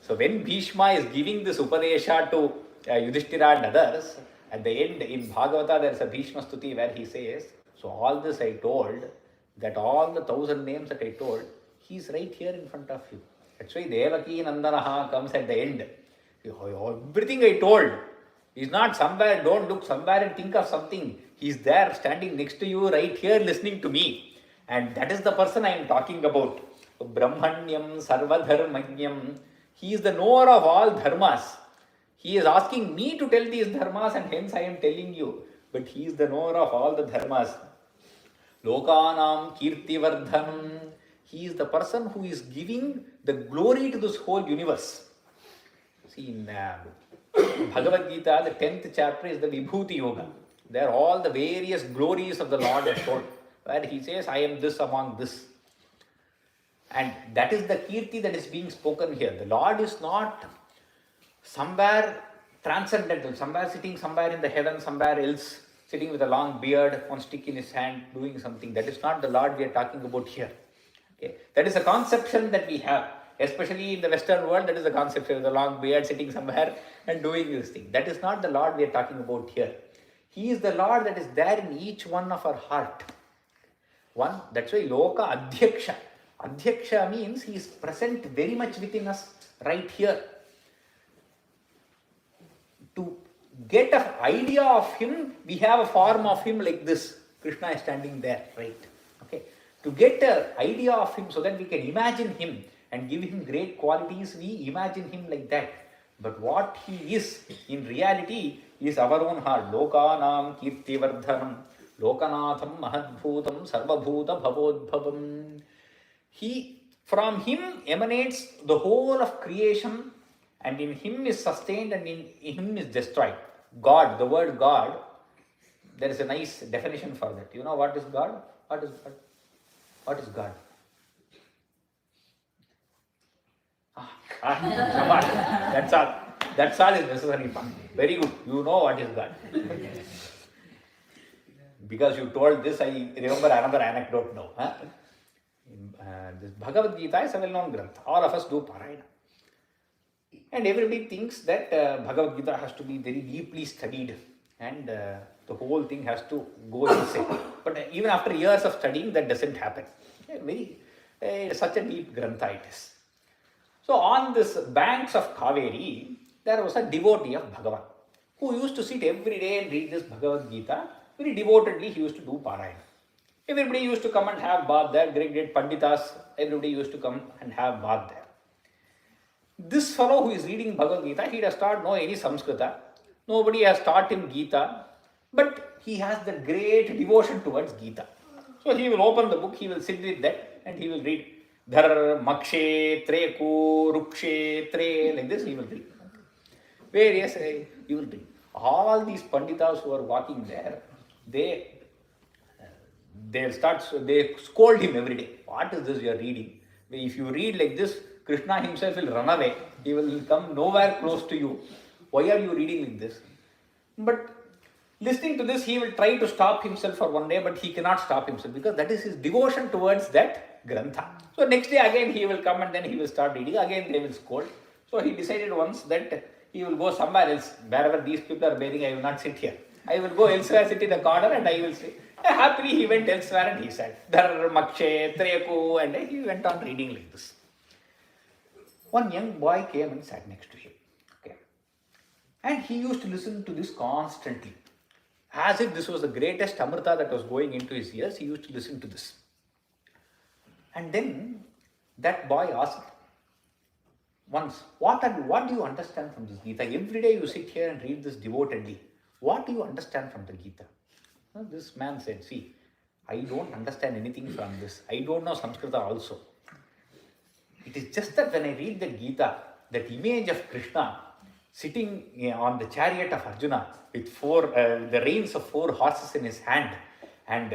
So when Bhishma is giving this Upadesha to Yudhishthira and others, at the end in Bhagavata there is a Bhishma Stuti where he says, so all this I told, that all the 1,000 names that I told, he is right here in front of you. That's why Devaki Nandanaha comes at the end. Everything I told is not somewhere, don't look somewhere and think of something. He is there standing next to you right here listening to me. And that is the person I am talking about. Brahmanyam Sarvadharmanyam. He is the knower of all dharmas. He is asking me to tell these dharmas and hence I am telling you. But he is the knower of all the dharmas. Lokanam kirtivardhanam. He is the person who is giving the glory to this whole universe. See, in Bhagavad Gita, the 10th chapter is the Vibhuti Yoga. There are all the various glories of the Lord are told. Where he says, I am this among this. And that is the Kirti that is being spoken here. The Lord is not somewhere transcendental, somewhere sitting somewhere in the heaven, somewhere else, sitting with a long beard, one stick in his hand, doing something. That is not the Lord we are talking about here. Okay? That is a conception that we have. Especially in the Western world, that is the conception of the long beard, sitting somewhere and doing this thing. That is not the Lord we are talking about here. He is the Lord that is there in each one of our heart. One, that's why Loka Adhyaksha. Adhyaksha means he is present very much within us right here. To get an idea of him, we have a form of him like this. Krishna is standing there, right? Okay. To get an idea of him so that we can imagine him and give him great qualities, we imagine him like that. But what he is in reality is our own heart. Lokanam kirtivardhanam, lokanatham mahadbhutam, sarvabhuta bhavodbhavam. From him emanates the whole of creation, and in him is sustained and in him is destroyed. God, the word God, there is a nice definition for that. You know what is God? What is God? What is God? That's all. That's all is necessary. Very good. You know what is God. Because you told this, I remember another anecdote now. This Bhagavad Gita is a well-known grantha. All of us do Parayana. And everybody thinks that Bhagavad Gita has to be very deeply studied and the whole thing has to go insane. But even after years of studying, that doesn't happen. Such a deep grantha it is. So on this banks of Kaveri, there was a devotee of Bhagavan who used to sit every day and read this Bhagavad Gita. Very devotedly he used to do Parayana. Everybody used to come and have bath there. Great Panditas, everybody used to come and have bath there. This fellow who is reading Bhagavad Gita, he does not know any Samskrita. Nobody has taught him Gita. But he has the great devotion towards Gita. So he will open the book, he will sit with that and he will read Dhar, Makshe, Treku, Rukshe, Tre, like this he will read. Various, he will read. All these Panditas who are walking there, they they scold him every day. What is this you are reading? If you read like this, Krishna himself will run away. He will come nowhere close to you. Why are you reading like this? But listening to this, he will try to stop himself for one day, but he cannot stop himself because that is his devotion towards that grantha. So next day again he will come and then he will start reading. Again they will scold. So he decided once that he will go somewhere else. Wherever these people are bathing, I will not sit here. I will go elsewhere, sit in the corner and I will sit. Happily he went elsewhere and he sat. Dhar Makshe, Treku, and he went on reading like this. One young boy came and sat next to him. Okay. And he used to listen to this constantly. As if this was the greatest amrita that was going into his ears, he used to listen to this. And then that boy asked once, what do you understand from this Gita? Every day you sit here and read this devotedly. What do you understand from the Gita? This man said, see, I don't understand anything from this. I don't know Sanskrita also. It is just that when I read the Gita, that image of Krishna sitting on the chariot of Arjuna with the reins of 4 horses in his hand and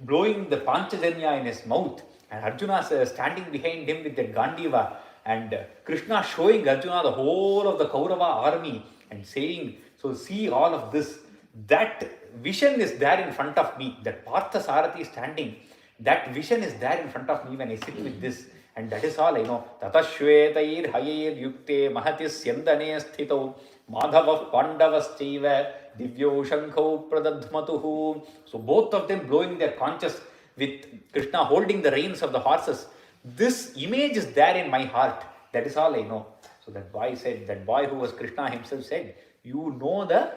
blowing the Panchajanya in his mouth, and Arjuna standing behind him with the Gandiva, and Krishna showing Arjuna the whole of the Kaurava army and saying, so see all of this, that vision is there in front of me, that Partha Sarathi is standing, that vision is there in front of me when I sit with this, and that is all I know. Tatashvetair hayir yukte mahatis yandane sthito madhava pandavaschaiva divyo shankho pradadhmatuhu. So both of them blowing their conches with Krishna holding the reins of the horses. This image is there in my heart. That is all I know. So that boy who was Krishna himself said, you know the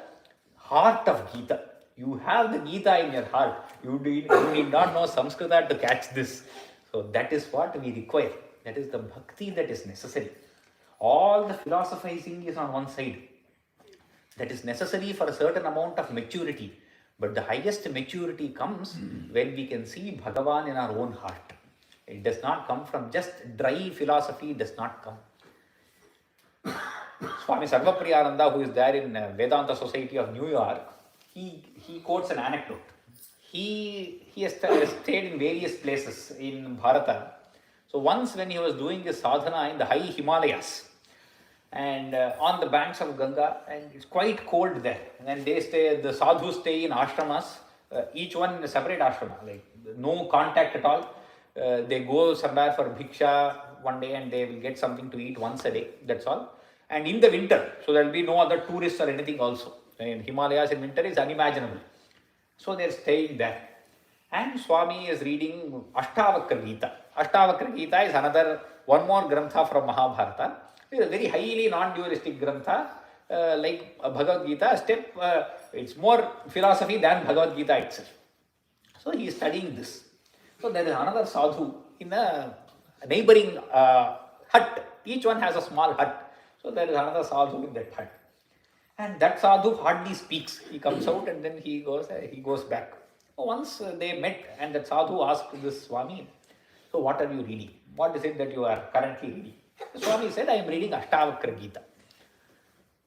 heart of Gita. You have the Gita in your heart. You need not know Samskrita to catch this. So that is what we require. That is the bhakti that is necessary. All the philosophizing is on one side. That is necessary for a certain amount of maturity. But the highest maturity comes when we can see Bhagavan in our own heart. It does not come from just dry philosophy, it does not come. Swami Sarvapriyananda, who is there in Vedanta Society of New York, he quotes an anecdote. He has stayed in various places in Bharata. So once when he was doing his sadhana in the high Himalayas and on the banks of Ganga, and it's quite cold there, and the sadhus stay in ashramas, each one in a separate ashrama, like no contact at all. They go somewhere for bhiksha one day and they will get something to eat once a day, that's all. And in the winter, so there will be no other tourists or anything also. In Himalayas in winter is unimaginable. So they are staying there. And Swami is reading Ashtavakra Gita. Ashtavakra Gita is one more grantha from Mahabharata. It is a very highly non-dualistic grantha, like Bhagavad Gita. It's more philosophy than Bhagavad Gita itself. So he is studying this. So there is another sadhu in a neighboring hut. Each one has a small hut. So there is another sadhu in that hut. And that sadhu hardly speaks. He comes out and then he goes back. Once they met and that sadhu asked this Swami, so what are you reading? What is it that you are currently reading? The Swami said, I am reading Ashtavakra Gita.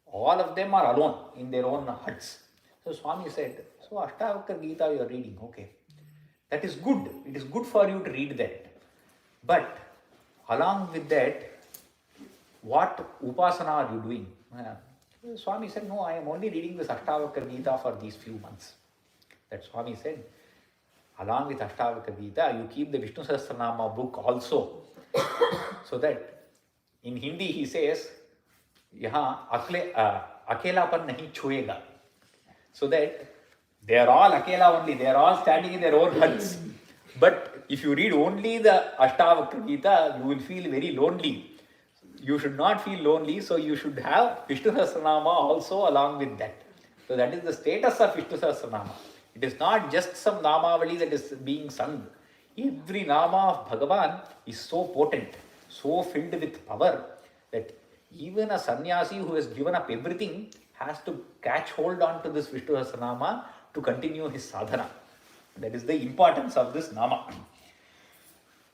All of them are alone in their own huts. So Swami said, so Ashtavakra Gita you are reading, okay. That is good. It is good for you to read that. But along with that, what upasana are you doing? Swami said, no, I am only reading this Ashtavakra Gita for these few months. That Swami said, along with Ashtavakra Gita, you keep the Vishnu Sahasranama book also. So that in Hindi he says, yahan akelapan nahi chhuega. So that they are all akela only, they are all standing in their own huts. But if you read only the Ashtavakra Gita, you will feel very lonely. You should not feel lonely, so you should have Vishnu Sahasranama also along with that. So that is the status of Vishnu Sahasranama. It is not just some Namavali that is being sung. Every Nama of Bhagavan is so potent, so filled with power that even a sannyasi who has given up everything has to catch hold on to this Vishnu Sahasranama to continue his sadhana. That is the importance of this Nama.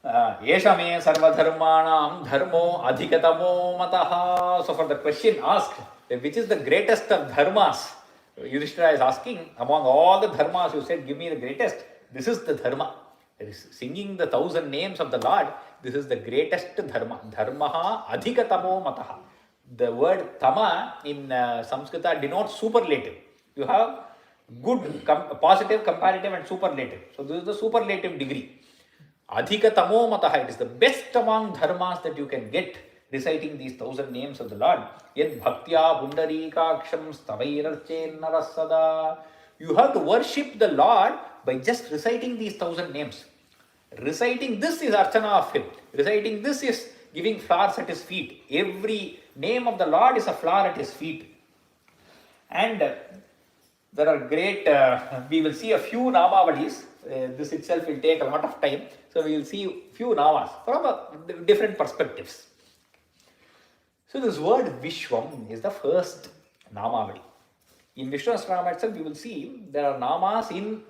Yesha me sarvadharmanam dharmo adhikatamo mataha. So for the question asked, which is the greatest of dharmas? Yudhishthira is asking, among all the dharmas you said, give me the greatest. This is the dharma. There is singing the 1,000 names of the Lord. This is the greatest dharma. Dharmaha adhikatamo mataha. The word tama in Sanskrita denotes superlative. You have good, positive, comparative and superlative. So this is the superlative degree. Adhikatamo mataha. It is the best among dharmas that you can get, reciting these 1,000 names of the Lord. Yad bhaktya pundarikaksham stavairarchen narasada. You have to worship the Lord by just reciting these 1,000 names. Reciting this is archana of him. Reciting this is giving flowers at his feet. Every name of the Lord is a flower at his feet. And there are great, we will see a few namavalis. This itself will take a lot of time. So we will see few namas from different perspectives. So this word Vishwam is the first namavali. In Vishnu Sahasranama itself, you will see there are namas in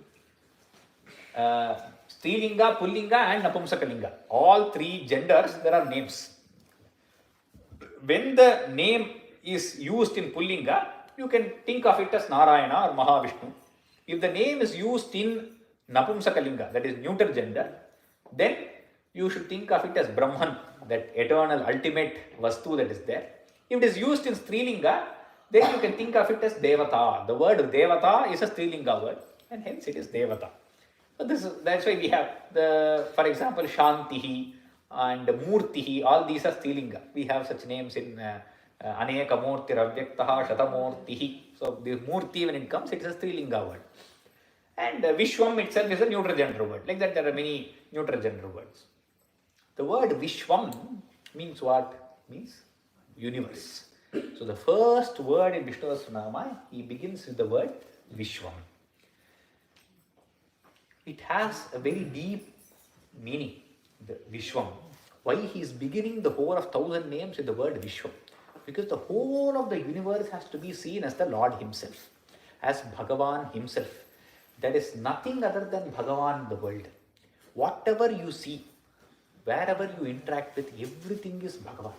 Strilinga, Pullinga and Napumsakalinga. All three genders, there are names. When the name is used in Pullinga, you can think of it as Narayana or Mahavishnu. If the name is used in Napumsakalinga, that is neuter gender, then you should think of it as Brahman, that eternal ultimate Vastu that is there. If it is used in Strilinga, then you can think of it as Devata. The word Devata is a Strilinga word and hence it is Devata. So that's why we have, for example, Shantihi and Murtihi, all these are Strilinga. We have such names in Aneka Murti Ravyaktaha Shatamurtihi. So the Murti, when it comes, it is a Strilinga word. And Vishwam itself is a neuter gender word. Like that, there are many neuter gender words. The word Vishwam means what? Means universe. So the first word in Vishnu Sahasranama, he begins with the word Vishwam. It has a very deep meaning, the Vishwam. Why he is beginning the whole of 1,000 names with the word Vishwam? Because the whole of the universe has to be seen as the Lord himself, as Bhagavan himself. There is nothing other than Bhagavan in the world. Whatever you see, wherever you interact with, everything is Bhagavan.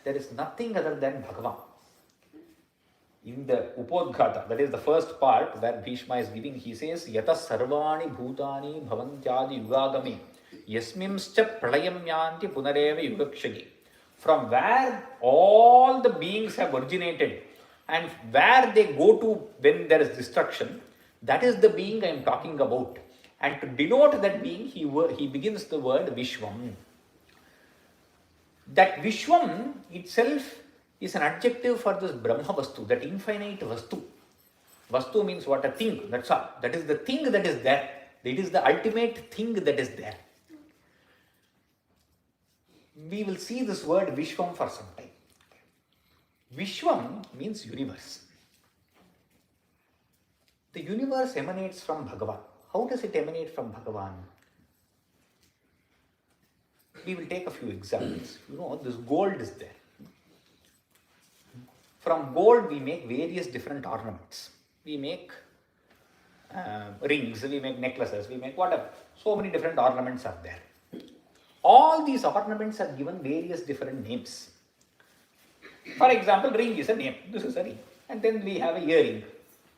There is nothing other than Bhagavan. In the Upodghata, that is the first part where Bhishma is giving, he says, Yata sarvani bhutani bhavantyadi yugagame yasmimscha pralayam yanti punareva yugakshagi. From where all the beings have originated and where they go to when there is destruction, that is the being I am talking about. And to denote that being, he begins the word Vishwam. That Vishwam itself is an adjective for this Brahma Vastu, that infinite Vastu. Vastu means what? A thing, that's all. That is the thing that is there. It is the ultimate thing that is there. We will see this word Vishwam for some time. Vishwam means universe. The universe emanates from Bhagavan. How does it emanate from Bhagavan? We will take a few examples. You know, this gold is there. From gold, we make various different ornaments. We make rings, we make necklaces, we make whatever. So many different ornaments are there. All these ornaments are given various different names. For example, ring is a name. This is a ring. And then we have a earring.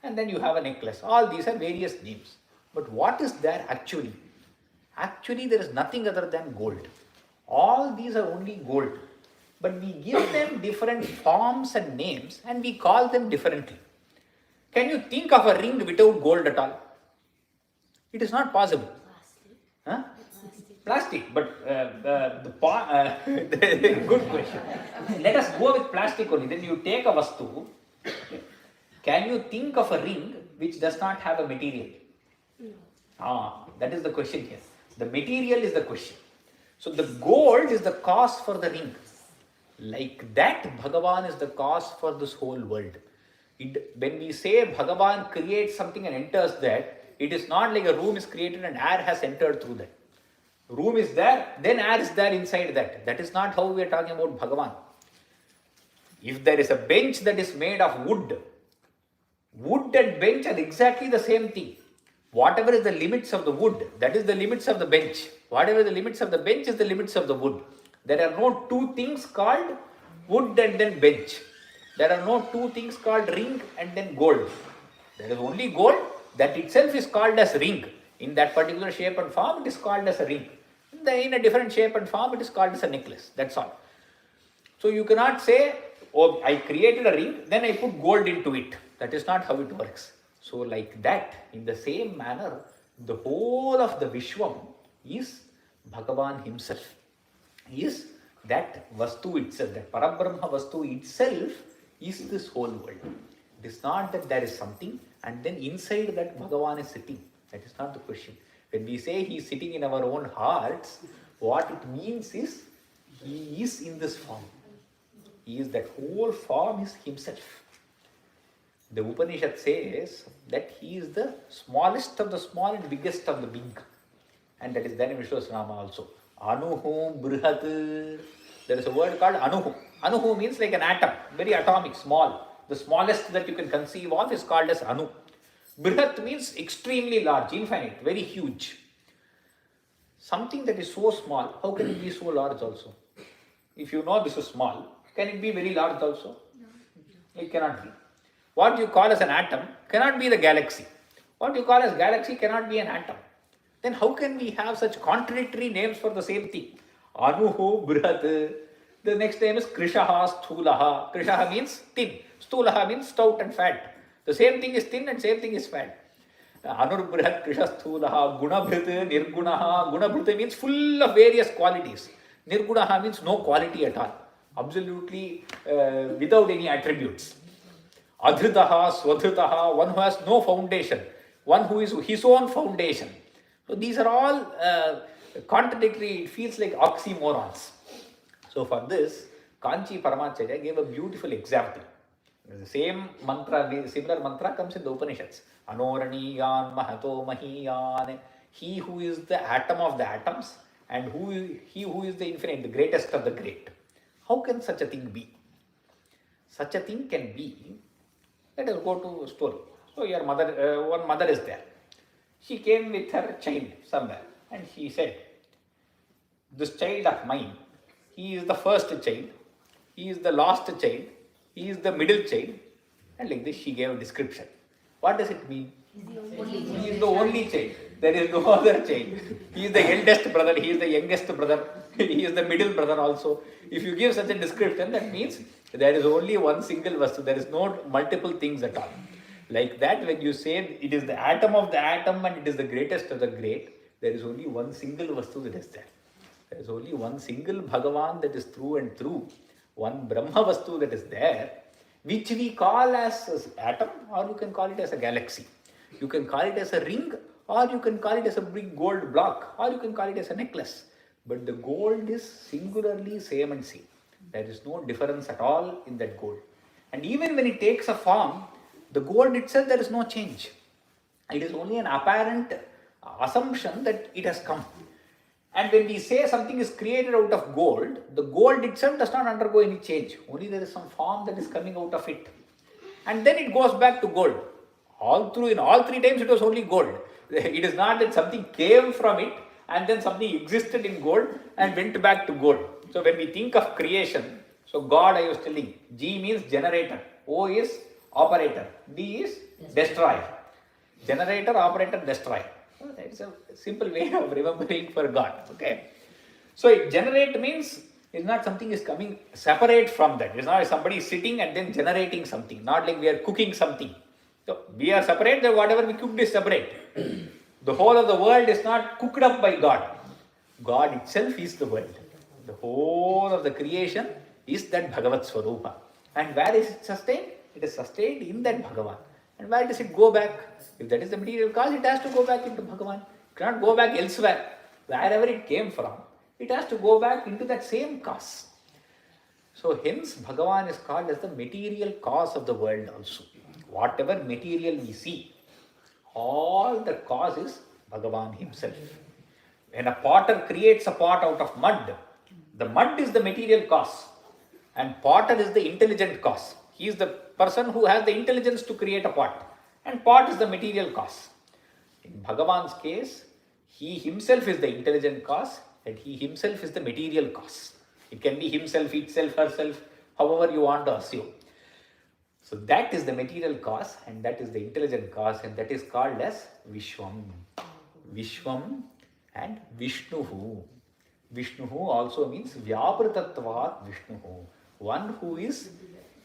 And then you have a necklace. All these are various names. But what is there actually? Actually, there is nothing other than gold. All these are only gold. But we give them different forms and names and we call them differently. Can you think of a ring without gold at all? It is not possible. Plastic. Huh? Plastic, but good question. Let us go with plastic only. Then you take a vastu. Can you think of a ring which does not have a material? No. That is the question here. The material is the question. So the gold is the cause for the ring. Like that, Bhagavan is the cause for this whole world. When we say Bhagavan creates something and enters that, it is not like a room is created and air has entered through that. Room is there, then air is there inside that. That is not how we are talking about Bhagavan. If there is a bench that is made of wood, wood and bench are exactly the same thing. Whatever is the limits of the wood, that is the limits of the bench. Whatever the limits of the bench is the limits of the wood. There are no two things called wood and then bench. There are no two things called ring and then gold. There is only gold, that itself is called as ring. In that particular shape and form, it is called as a ring. In a different shape and form, it is called as a necklace. That's all. So you cannot say, oh, I created a ring, then I put gold into it. That is not how it works. So like that, in the same manner, the whole of the Vishwam is Bhagavan himself. Is that Vastu itself, that Parabrahma Vastu itself is this whole world. It is not that there is something and then inside that Bhagavan is sitting. That is not the question. When we say he is sitting in our own hearts, what it means is he is in this form. He is that whole form is himself. The Upanishad says that he is the smallest of the small and biggest of the big. And that is there in Vishnu Sahasranama also. Anuhu Brihat. There is a word called Anuhu. Anuhu means like an atom, very atomic, small. The smallest that you can conceive of is called as Anu. Brihat means extremely large, infinite, very huge. Something that is so small, how can it be so large also? If you know this is small, can it be very large also? No. It cannot be. What you call as an atom cannot be the galaxy. What you call as galaxy cannot be an atom. Then how can we have such contradictory names for the same thing? Anuhu Brihat. The next name is Krishaha Sthulaha. Krishaha means thin. Sthulaha means stout and fat. The same thing is thin and same thing is fat. Anur Brihat Krisha Sthulaha. Gunabhrit Nirgunaha. Gunabhrit means full of various qualities. Nirgunaha means no quality at all. Absolutely without any attributes. Adhritaha, Swadhritaha, one who has no foundation, one who is his own foundation. So these are all contradictory, it feels like oxymorons. So for this, Kanchi Paramacharya gave a beautiful example. The same mantra, similar mantra comes in the Upanishads. Anoraniyan Mahato Mahiyan. He who is the atom of the atoms and he who is the infinite, the greatest of the great. How can such a thing be? Such a thing can be. Let us go to a story. So your mother, one mother is there. She came with her child somewhere and she said, this child of mine, he is the first child, he is the last child, he is the middle child, and like this she gave a description. What does it mean? He is the only child. There is no other child. He is the eldest brother, he is the youngest brother, he is the middle brother also. If you give such a description, that means there is only one single vastu. There is no multiple things at all. Like that, when you say it is the atom of the atom and it is the greatest of the great, there is only one single vastu that is there. There is only one single Bhagavan that is through and through. One Brahma vastu that is there, which we call as atom, or you can call it as a galaxy. You can call it as a ring, or you can call it as a big gold block, or you can call it as a necklace. But the gold is singularly same and same. There is no difference at all in that gold. And even when it takes a form, the gold itself, there is no change. It is only an apparent assumption that it has come. And when we say something is created out of gold, the gold itself does not undergo any change. Only there is some form that is coming out of it. And then it goes back to gold. In all three times it was only gold. It is not that something came from it and then something existed in gold and went back to gold. So when we think of creation, so God, I was telling, G means generator, O is operator, D is destroyer. Generator, operator, destroyer. So that's a simple way of remembering for God. Okay. So generate means it's not something is coming separate from that. It's not somebody sitting and then generating something. Not like we are cooking something. So we are separate, then whatever we cooked is separate. The whole of the world is not cooked up by God. God itself is the world. The whole of the creation is that Bhagavat Swarupa. And where is it sustained? It is sustained in that Bhagavan. And where does it go back? If that is the material cause, it has to go back into Bhagavan. It cannot go back elsewhere. Wherever it came from, it has to go back into that same cause. So hence Bhagavan is called as the material cause of the world also. Whatever material we see, all the cause is Bhagavan himself. When a potter creates a pot out of mud, the mud is the material cause and potter is the intelligent cause. He is the person who has the intelligence to create a pot and pot is the material cause. In Bhagavan's case, he himself is the intelligent cause and he himself is the material cause. It can be himself, itself, herself, however you want to assume. So that is the material cause and that is the intelligent cause and that is called as Vishwam. Vishwam and Vishnuhu. Vishnuhu also means Vyapratatvat Vishnuhu. One who is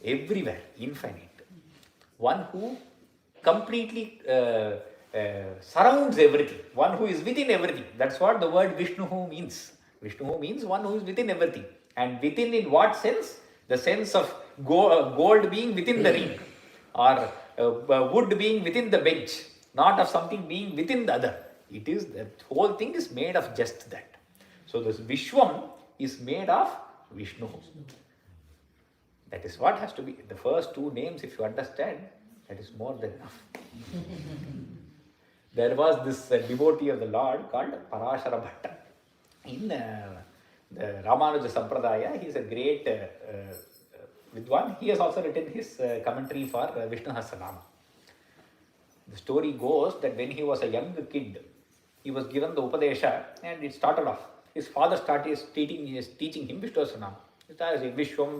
everywhere, infinite. One who completely surrounds everything. One who is within everything. That's what the word Vishnuhu means. Vishnuhu means one who is within everything. And within in what sense? The sense of gold being within the ring, or wood being within the bench, not of something being within the other. It is, the whole thing is made of just that. So this Vishwam is made of Vishnu. That is what has to be. The first two names, if you understand, that is more than enough. There was this devotee of the Lord called Parashara Bhatta. In the Ramanuja Sampradaya, he is a great Vidwan. He has also written his commentary for Vishnu Sahasranamam. The story goes that when he was a young kid, he was given the Upadesha and it started off. His father started teaching him Vishnu Sahasranamam. It started saying Vishwam,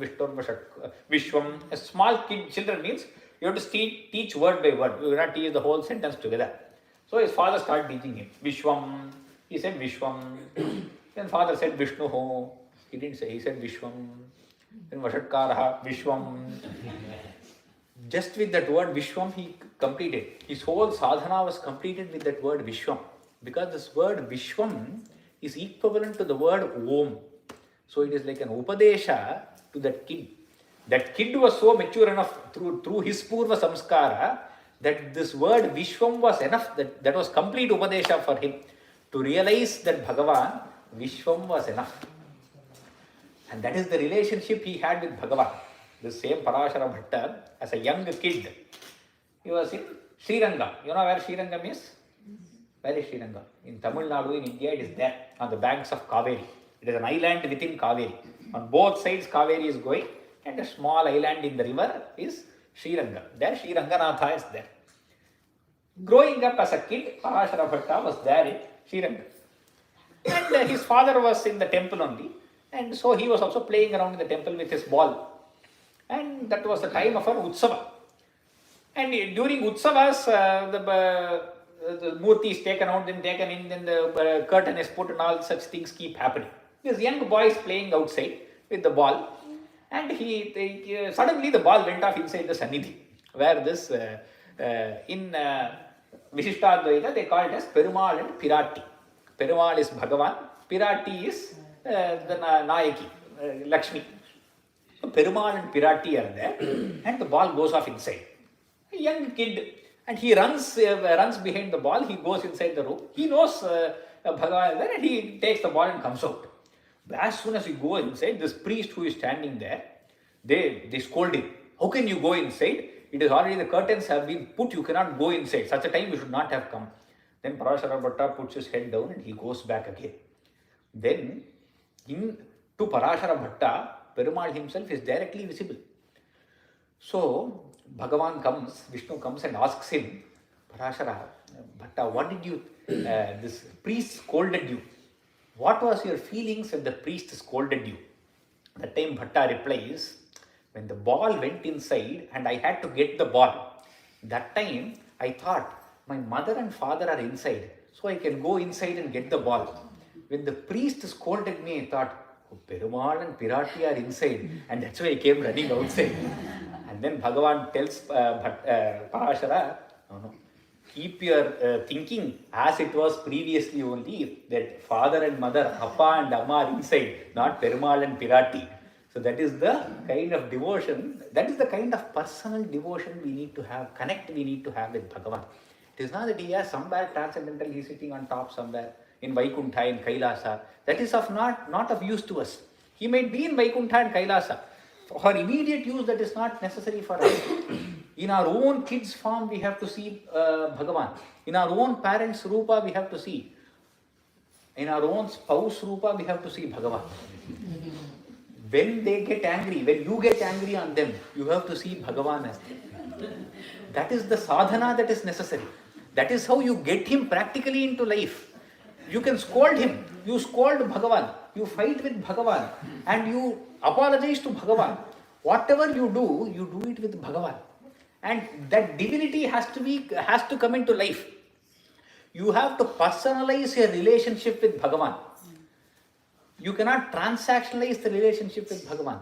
Vishwam. A small children means you have to teach word by word. You cannot teach the whole sentence together. So his father started teaching him Vishwam. He said Vishwam. Then father said Vishnu. He didn't say, he said Vishwam. Then Vashatkaraha, Vishwam. Just with that word Vishwam, he completed. His whole sadhana was completed with that word Vishwam. Because this word Vishwam is equivalent to the word Om. So it is like an Upadesha to that kid. That kid was so mature enough through his Purva Samskara that this word Vishwam was enough, that was complete Upadesha for him to realize that Bhagavan, Vishwam was enough. And that is the relationship he had with Bhagavan. The same Parashara Bhatta, as a young kid, he was in Sriranga. You know where Sriranga is? Where is Sriranga? In Tamil Nadu, in India, it is there, on the banks of Kaveri. It is an island within Kaveri. On both sides, Kaveri is going, and a small island in the river is Sriranga. There, Sri Ranganatha is there. Growing up as a kid, Parashara Bhatta was there in Sriranga. And his father was in the temple only. And so he was also playing around in the temple with his ball. And that was the time of an Utsava. And during Utsavas, the Murti is taken out, then taken in, then the curtain is put, and all such things keep happening. This young boy is playing outside with the ball. And suddenly the ball went off inside the Sannidhi, where this, in Vishishtadvaita, they call it as Perumal and Pirati. Perumal is Bhagavan, Pirati is the Nayaki, Lakshmi. So Perumal and Pirati are there, and the ball goes off inside. A young kid, and he runs behind the ball, he goes inside the room. He knows Bhagavan is there, and he takes the ball and comes out. But as soon as he goes inside, this priest who is standing there, they scold him. How can you go inside? It is already, the curtains have been put, you cannot go inside. Such a time you should not have come. Then Parashara Bhatta puts his head down and he goes back again. Then, to Parashara Bhatta, Perumal himself is directly visible. So, Bhagavan comes, Vishnu comes and asks him, Parashara Bhatta, what did you, this priest scolded you. What was your feelings when the priest scolded you? That time Bhatta replies, when the ball went inside and I had to get the ball, that time I thought, my mother and father are inside, so I can go inside and get the ball. When the priest scolded me, I thought, oh, Perumal and Pirati are inside, and that's why I came running outside. And then Bhagavan tells Parashara, no, keep your thinking as it was previously only, that father and mother, Appa and Amma are inside, not Perumal and Pirati. So that is the kind of devotion, that is the kind of personal devotion we need to have, connect we need to have with Bhagavan. It is not that he has somewhere transcendental, he is sitting on top somewhere in Vaikuntha, in Kailasa. That is not of use to us. He might be in Vaikuntha and Kailasa. For immediate use, that is not necessary for us. In our own kids' form, we have to see Bhagavan. In our own parents' Rupa, we have to see. In our own spouse' Rupa, we have to see Bhagavan. When they get angry, when you get angry on them, you have to see Bhagavan as them. That is the sadhana that is necessary. That is how you get him practically into life. You can scold him. You scold Bhagavan. You fight with Bhagavan. And you apologize to Bhagavan. Whatever you do it with Bhagavan. And that divinity has to come into life. You have to personalize your relationship with Bhagavan. You cannot transactionalize the relationship with Bhagavan.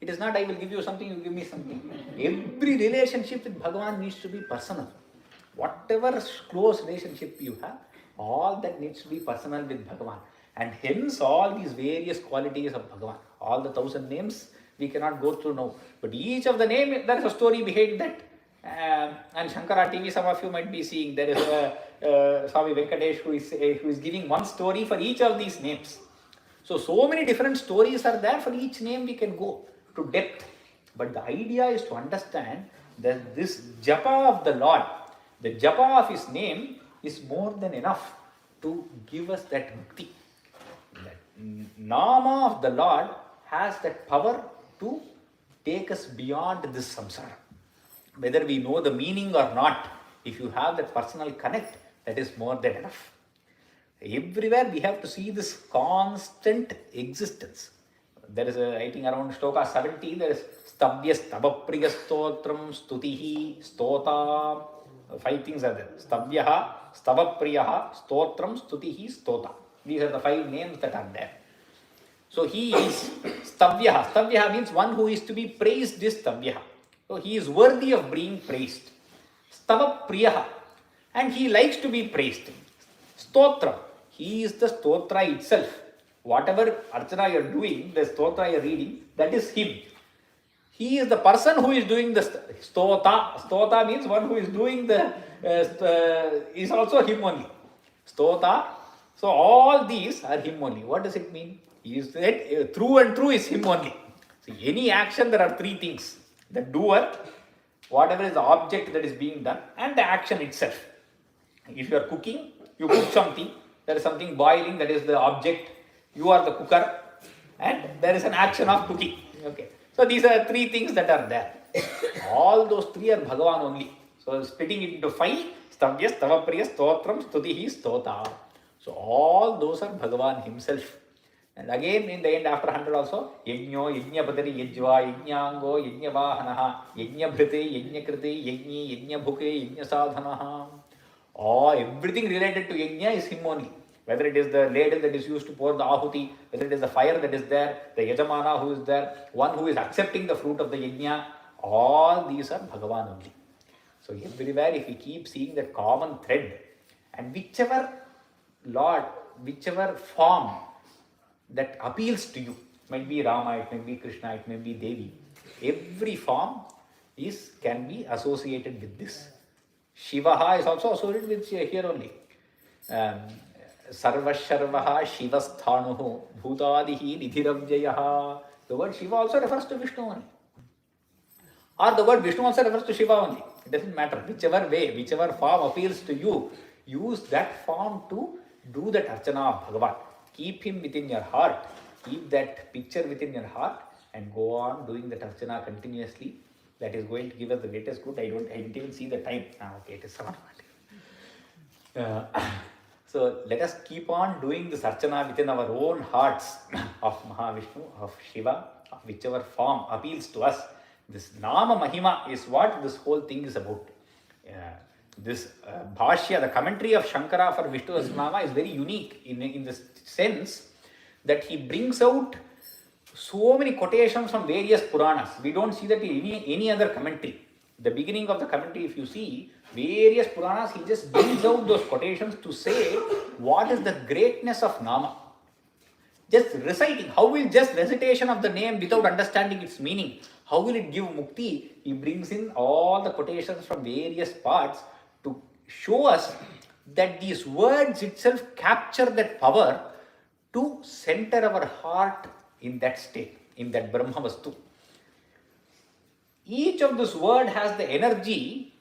It is not I will give you something, you give me something. Every relationship with Bhagavan needs to be personal. Whatever close relationship you have, all that needs to be personal with Bhagavan. And hence all these various qualities of Bhagavan, all the 1,000 names, we cannot go through now. But each of the name, there is a story behind that. And Shankara TV, some of you might be seeing, there is a Swami Venkatesh who is giving one story for each of these names. So many different stories are there. For each name we can go to depth. But the idea is to understand that this japa of the Lord, the japa of his name is more than enough to give us that mukti. That nama of the Lord has that power to take us beyond this samsara. Whether we know the meaning or not, if you have that personal connect, that is more than enough. Everywhere we have to see this constant existence. There is a, I think around shloka 70, there is stabhya stabapriya stotram stutihi stota. 5 things are there. Stabhyaha, stabapriyaha, stotram, stutihi, stota. These are the 5 names that are there. So he is stabhyaha. Stabhyaha means one who is to be praised is stabhyaha. So he is worthy of being praised. Stavapriyaha. And he likes to be praised. Stotra. He is the stotra itself. Whatever archana you are doing, the stotra you are reading, that is him. He is the person who is doing the stota. Stota means one who is doing the, is also him only. Stota. So all these are him only. What does it mean? He is that through and through is him only. See, any action, there are 3 things. The doer, whatever is the object that is being done, and the action itself. If you are cooking, you cook something, there is something boiling, that is the object. You are the cooker, and there is an action of cooking. Okay. So these are 3 things that are there. All those 3 are Bhagavan only. So splitting it into 5, Stabhya, Stavapriya, Stotram, Stutihi, Stota. So all those are Bhagavan himself. And again in the end after 100 also, Yajnyo, Yajnapatari, Yajva, Yajnyango, Yajnavahanaha, Yajnabhrite, Yajnakriti, Yajni, Yajnabhuke, Yajnasadhanaha. Everything related to Yajna is him only. Whether it is the ladle that is used to pour the ahuti, whether it is the fire that is there, the Yajamana who is there, one who is accepting the fruit of the Yajna, all these are Bhagavan only. So everywhere if we keep seeing that common thread, and whichever Lord, whichever form that appeals to you, it might be Rama, it may be Krishna, it may be Devi, every form can be associated with this. Shivaha is also associated with here only. Sarvasharvaha Shivasthanuhu Bhutadihi Nidhiravjayaha. The word Shiva also refers to Vishnu only. Or the word Vishnu also refers to Shiva only. It doesn't matter. Whichever way, whichever form appeals to you, use that form to do that archana of Bhagavan. Keep him within your heart. Keep that picture within your heart and go on doing that archana continuously. That is going to give us the greatest good. I didn't even see the time. Okay, it is 7. So let us keep on doing this archana within our own hearts of Mahavishnu, of Shiva, of whichever form appeals to us. This Nama Mahima is what this whole thing is about. This Bhashya, the commentary of Shankara for Vishnu Sahasranama is very unique in the sense that he brings out so many quotations from various Puranas. We don't see that in any other commentary. The beginning of the commentary, if you see, various Puranas, he just brings out those quotations to say what is the greatness of Nama. Just reciting, how will just recitation of the name without understanding its meaning, how will it give mukti? He brings in all the quotations from various parts to show us that these words itself capture that power to center our heart in that state, in that Brahma Vastu. Each of this word has the energy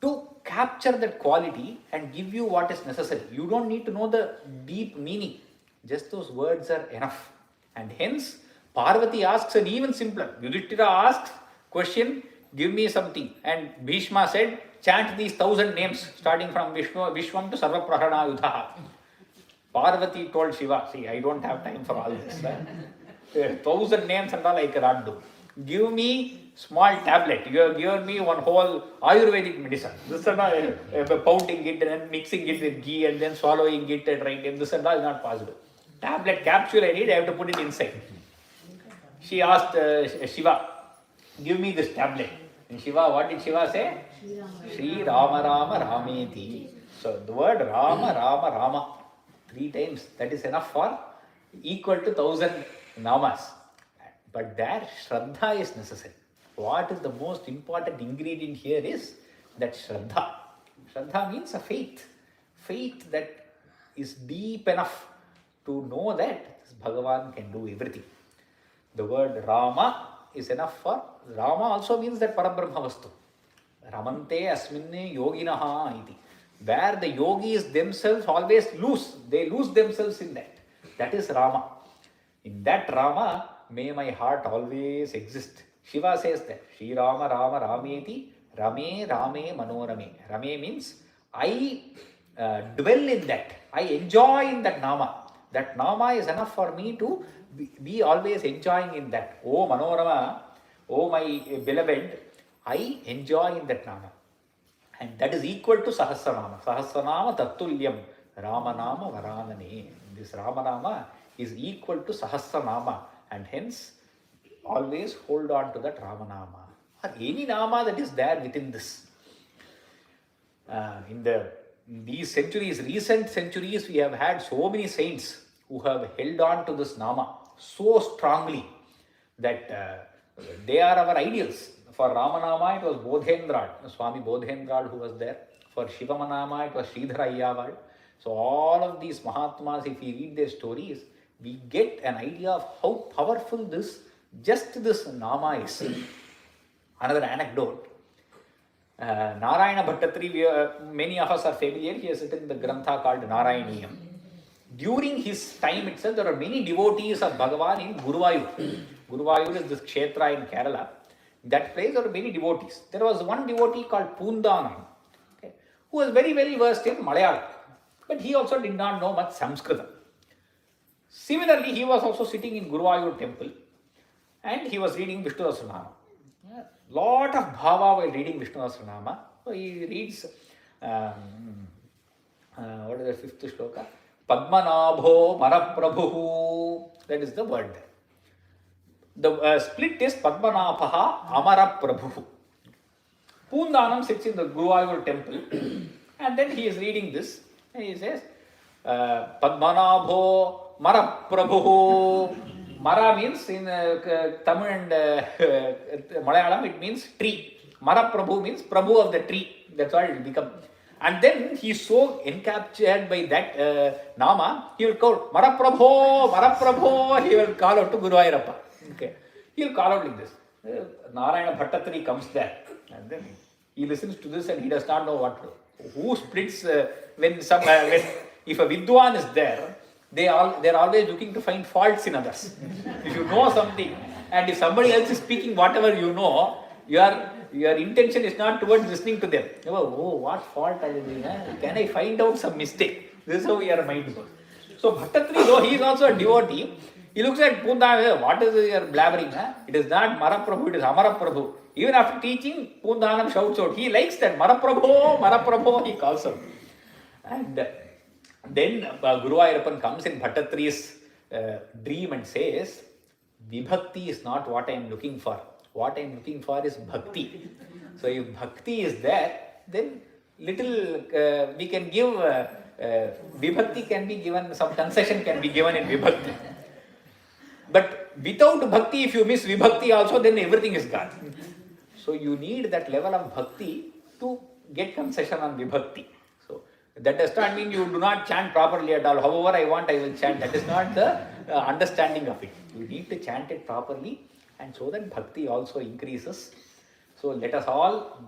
to capture that quality and give you what is necessary. You don't need to know the deep meaning. Just those words are enough. And hence, Parvati asks an even simpler. Yudhishthira asks, question, give me something. And Bhishma said, chant these 1,000 names, starting from Vishwam to Sarva Praharana Yudhaha. Parvati told Shiva, see, I don't have time for all this. 1,000 names and all I cannot do. Give me small tablet. You have given me one whole Ayurvedic medicine. This and all, pounding it and mixing it with ghee and then swallowing it and right. This and all is not possible. Tablet capsule I need, I have to put it inside. She asked Shiva, give me this tablet. And Shiva, what did Shiva say? Shri Rama Rama Rameti. So the word Rama Rama Rama 3 times, that is enough for equal to 1000 namas. But there Shraddha is necessary. What is the most important ingredient here is that Shraddha. Shraddha means a faith. Faith that is deep enough to know that Bhagavan can do everything. The word Rama is enough for, Rama also means that Parabrahma Vastu. Ramante asminne yoginaha iti. Where the yogis themselves always lose. They lose themselves in that. That is Rama. In that Rama, may my heart always exist. Shiva says that. Shri Rama Rama Rameti Rame Rame Manorame. Rame means I dwell in that. I enjoy in that Nama. That Nama is enough for me to be always enjoying in that. Oh Manorama, oh my beloved, I enjoy in that Nama. And that is equal to sahasranamam. Sahasranama Tattulyam Ramanama Varanane. This Ramanama is equal to sahasranama. And hence, always hold on to that Ramanama. Or any Nama that is there within this. In these centuries, recent centuries, we have had so many saints who have held on to this Nama so strongly that they are our ideals. For Ramanama, it was Bodhendrad, Swami Bodhendrad who was there. For Shivamanama, it was Sridhara Ayyavad. So all of these Mahatmas, if we read their stories, we get an idea of how powerful this Nama is. Another anecdote. Narayana Bhattatri, many of us are familiar. He has written the Grantha called Narayaniyam. During his time itself, there are many devotees of Bhagavan in Guruvayur. Guruvayur is this kshetra in Kerala. That place there are many devotees. There was one devotee called Poondanam, who was very well versed in Malayalam. But he also did not know much Sanskrit. Similarly, he was also sitting in Guruvayur temple and he was reading Vishnu Sahasranama. Lot of bhava while reading Vishnu Sahasranama. So he reads, what is the 5th shloka? Padmanabho Maraprabhu. That is the word there. The split is Padmanabha Amaraprabhu. Poondanam sits in the Guruvayur temple and then he is reading this and he says, Padmanabho Maraprabhu. Mara means in Tamil and Malayalam it means tree. Maraprabhu means Prabhu of the tree. That's what it will become. And then he is so encaptured by that Nama, he will call Maraprabho, Maraprabho, he will call out to Guruvayurappa. Okay. He will call out like this. Narayana Bhattatri comes there and then he listens to this and he does not know what to do. Who splits when if a Vidwan is there, they are always looking to find faults in others. If you know something and if somebody else is speaking whatever you know, your intention is not towards listening to them. Oh, what fault are you doing? Can I find out some mistake? This is how your mind goes. So Bhattatri, though he is also a devotee, he looks at Poondanam, what is your blabbering? It is not Maraprabhu, it is Amaraprabhu. Even after teaching, Poondanam shouts out. He likes that Maraprabhu, Maraprabhu, he calls out. And then Guruvayurappan comes in Bhattatri's dream and says, Vibhakti is not what I am looking for. What I am looking for is Bhakti. So if Bhakti is there, then little we can give, Vibhakti can be given, some concession can be given in Vibhakti. But without Bhakti, if you miss Vibhakti also, then everything is gone. So you need that level of Bhakti to get concession on Vibhakti. So that does not mean you do not chant properly at all. However I want, I will chant. That is not the understanding of it. You need to chant it properly and so that Bhakti also increases. So let us all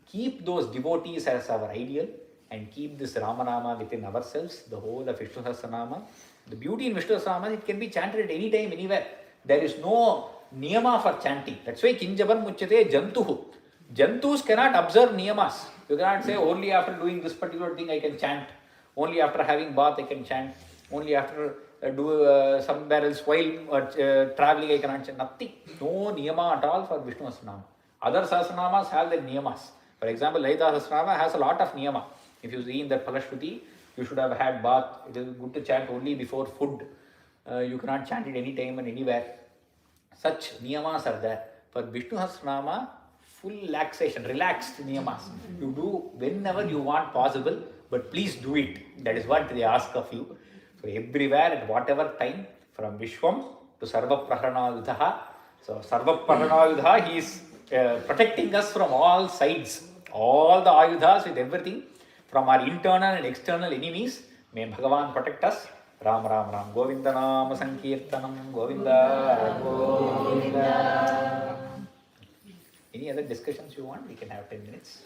keep those devotees as our ideal and keep this Ramanama within ourselves, the whole of Vishnu Sahasranama. The beauty in Vishnu Sahasranama, it can be chanted at any time, anywhere. There is no niyama for chanting. That's why Kinjavan Muchyate Jantuhu. Jantus cannot observe niyamas. You cannot say only after doing this particular thing I can chant. Only after having bath I can chant. Only after do somewhere else while traveling I cannot chant. Nothing. No niyama at all for Vishnu Sahasranama. Other Sahasranamas have their niyamas. For example, Lalita Sahasranama has a lot of niyama. If you see in that Palashruti, you should have had bath. It is good to chant only before food. You cannot chant it any time and anywhere. Such niyamas are there. For Vishnu Sahasranama, full relaxation, relaxed niyamas. You do whenever you want possible, but please do it. That is what they ask of you. So everywhere at whatever time, from Vishwam to Sarva Praharana Yudhaha. So Sarva Praharana Yudhaha, he is protecting us from all sides. All the Ayudhas with everything. From our internal and external enemies. May Bhagavan protect us. Ram Ram Ram Govinda Nama Sankirtanam Govinda Govinda. Any other discussions you want? We can have 10 minutes.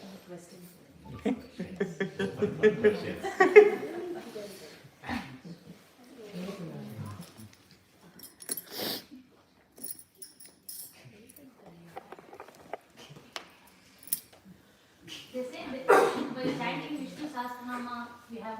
They say that by chanting Vishnu Sahasranama, we have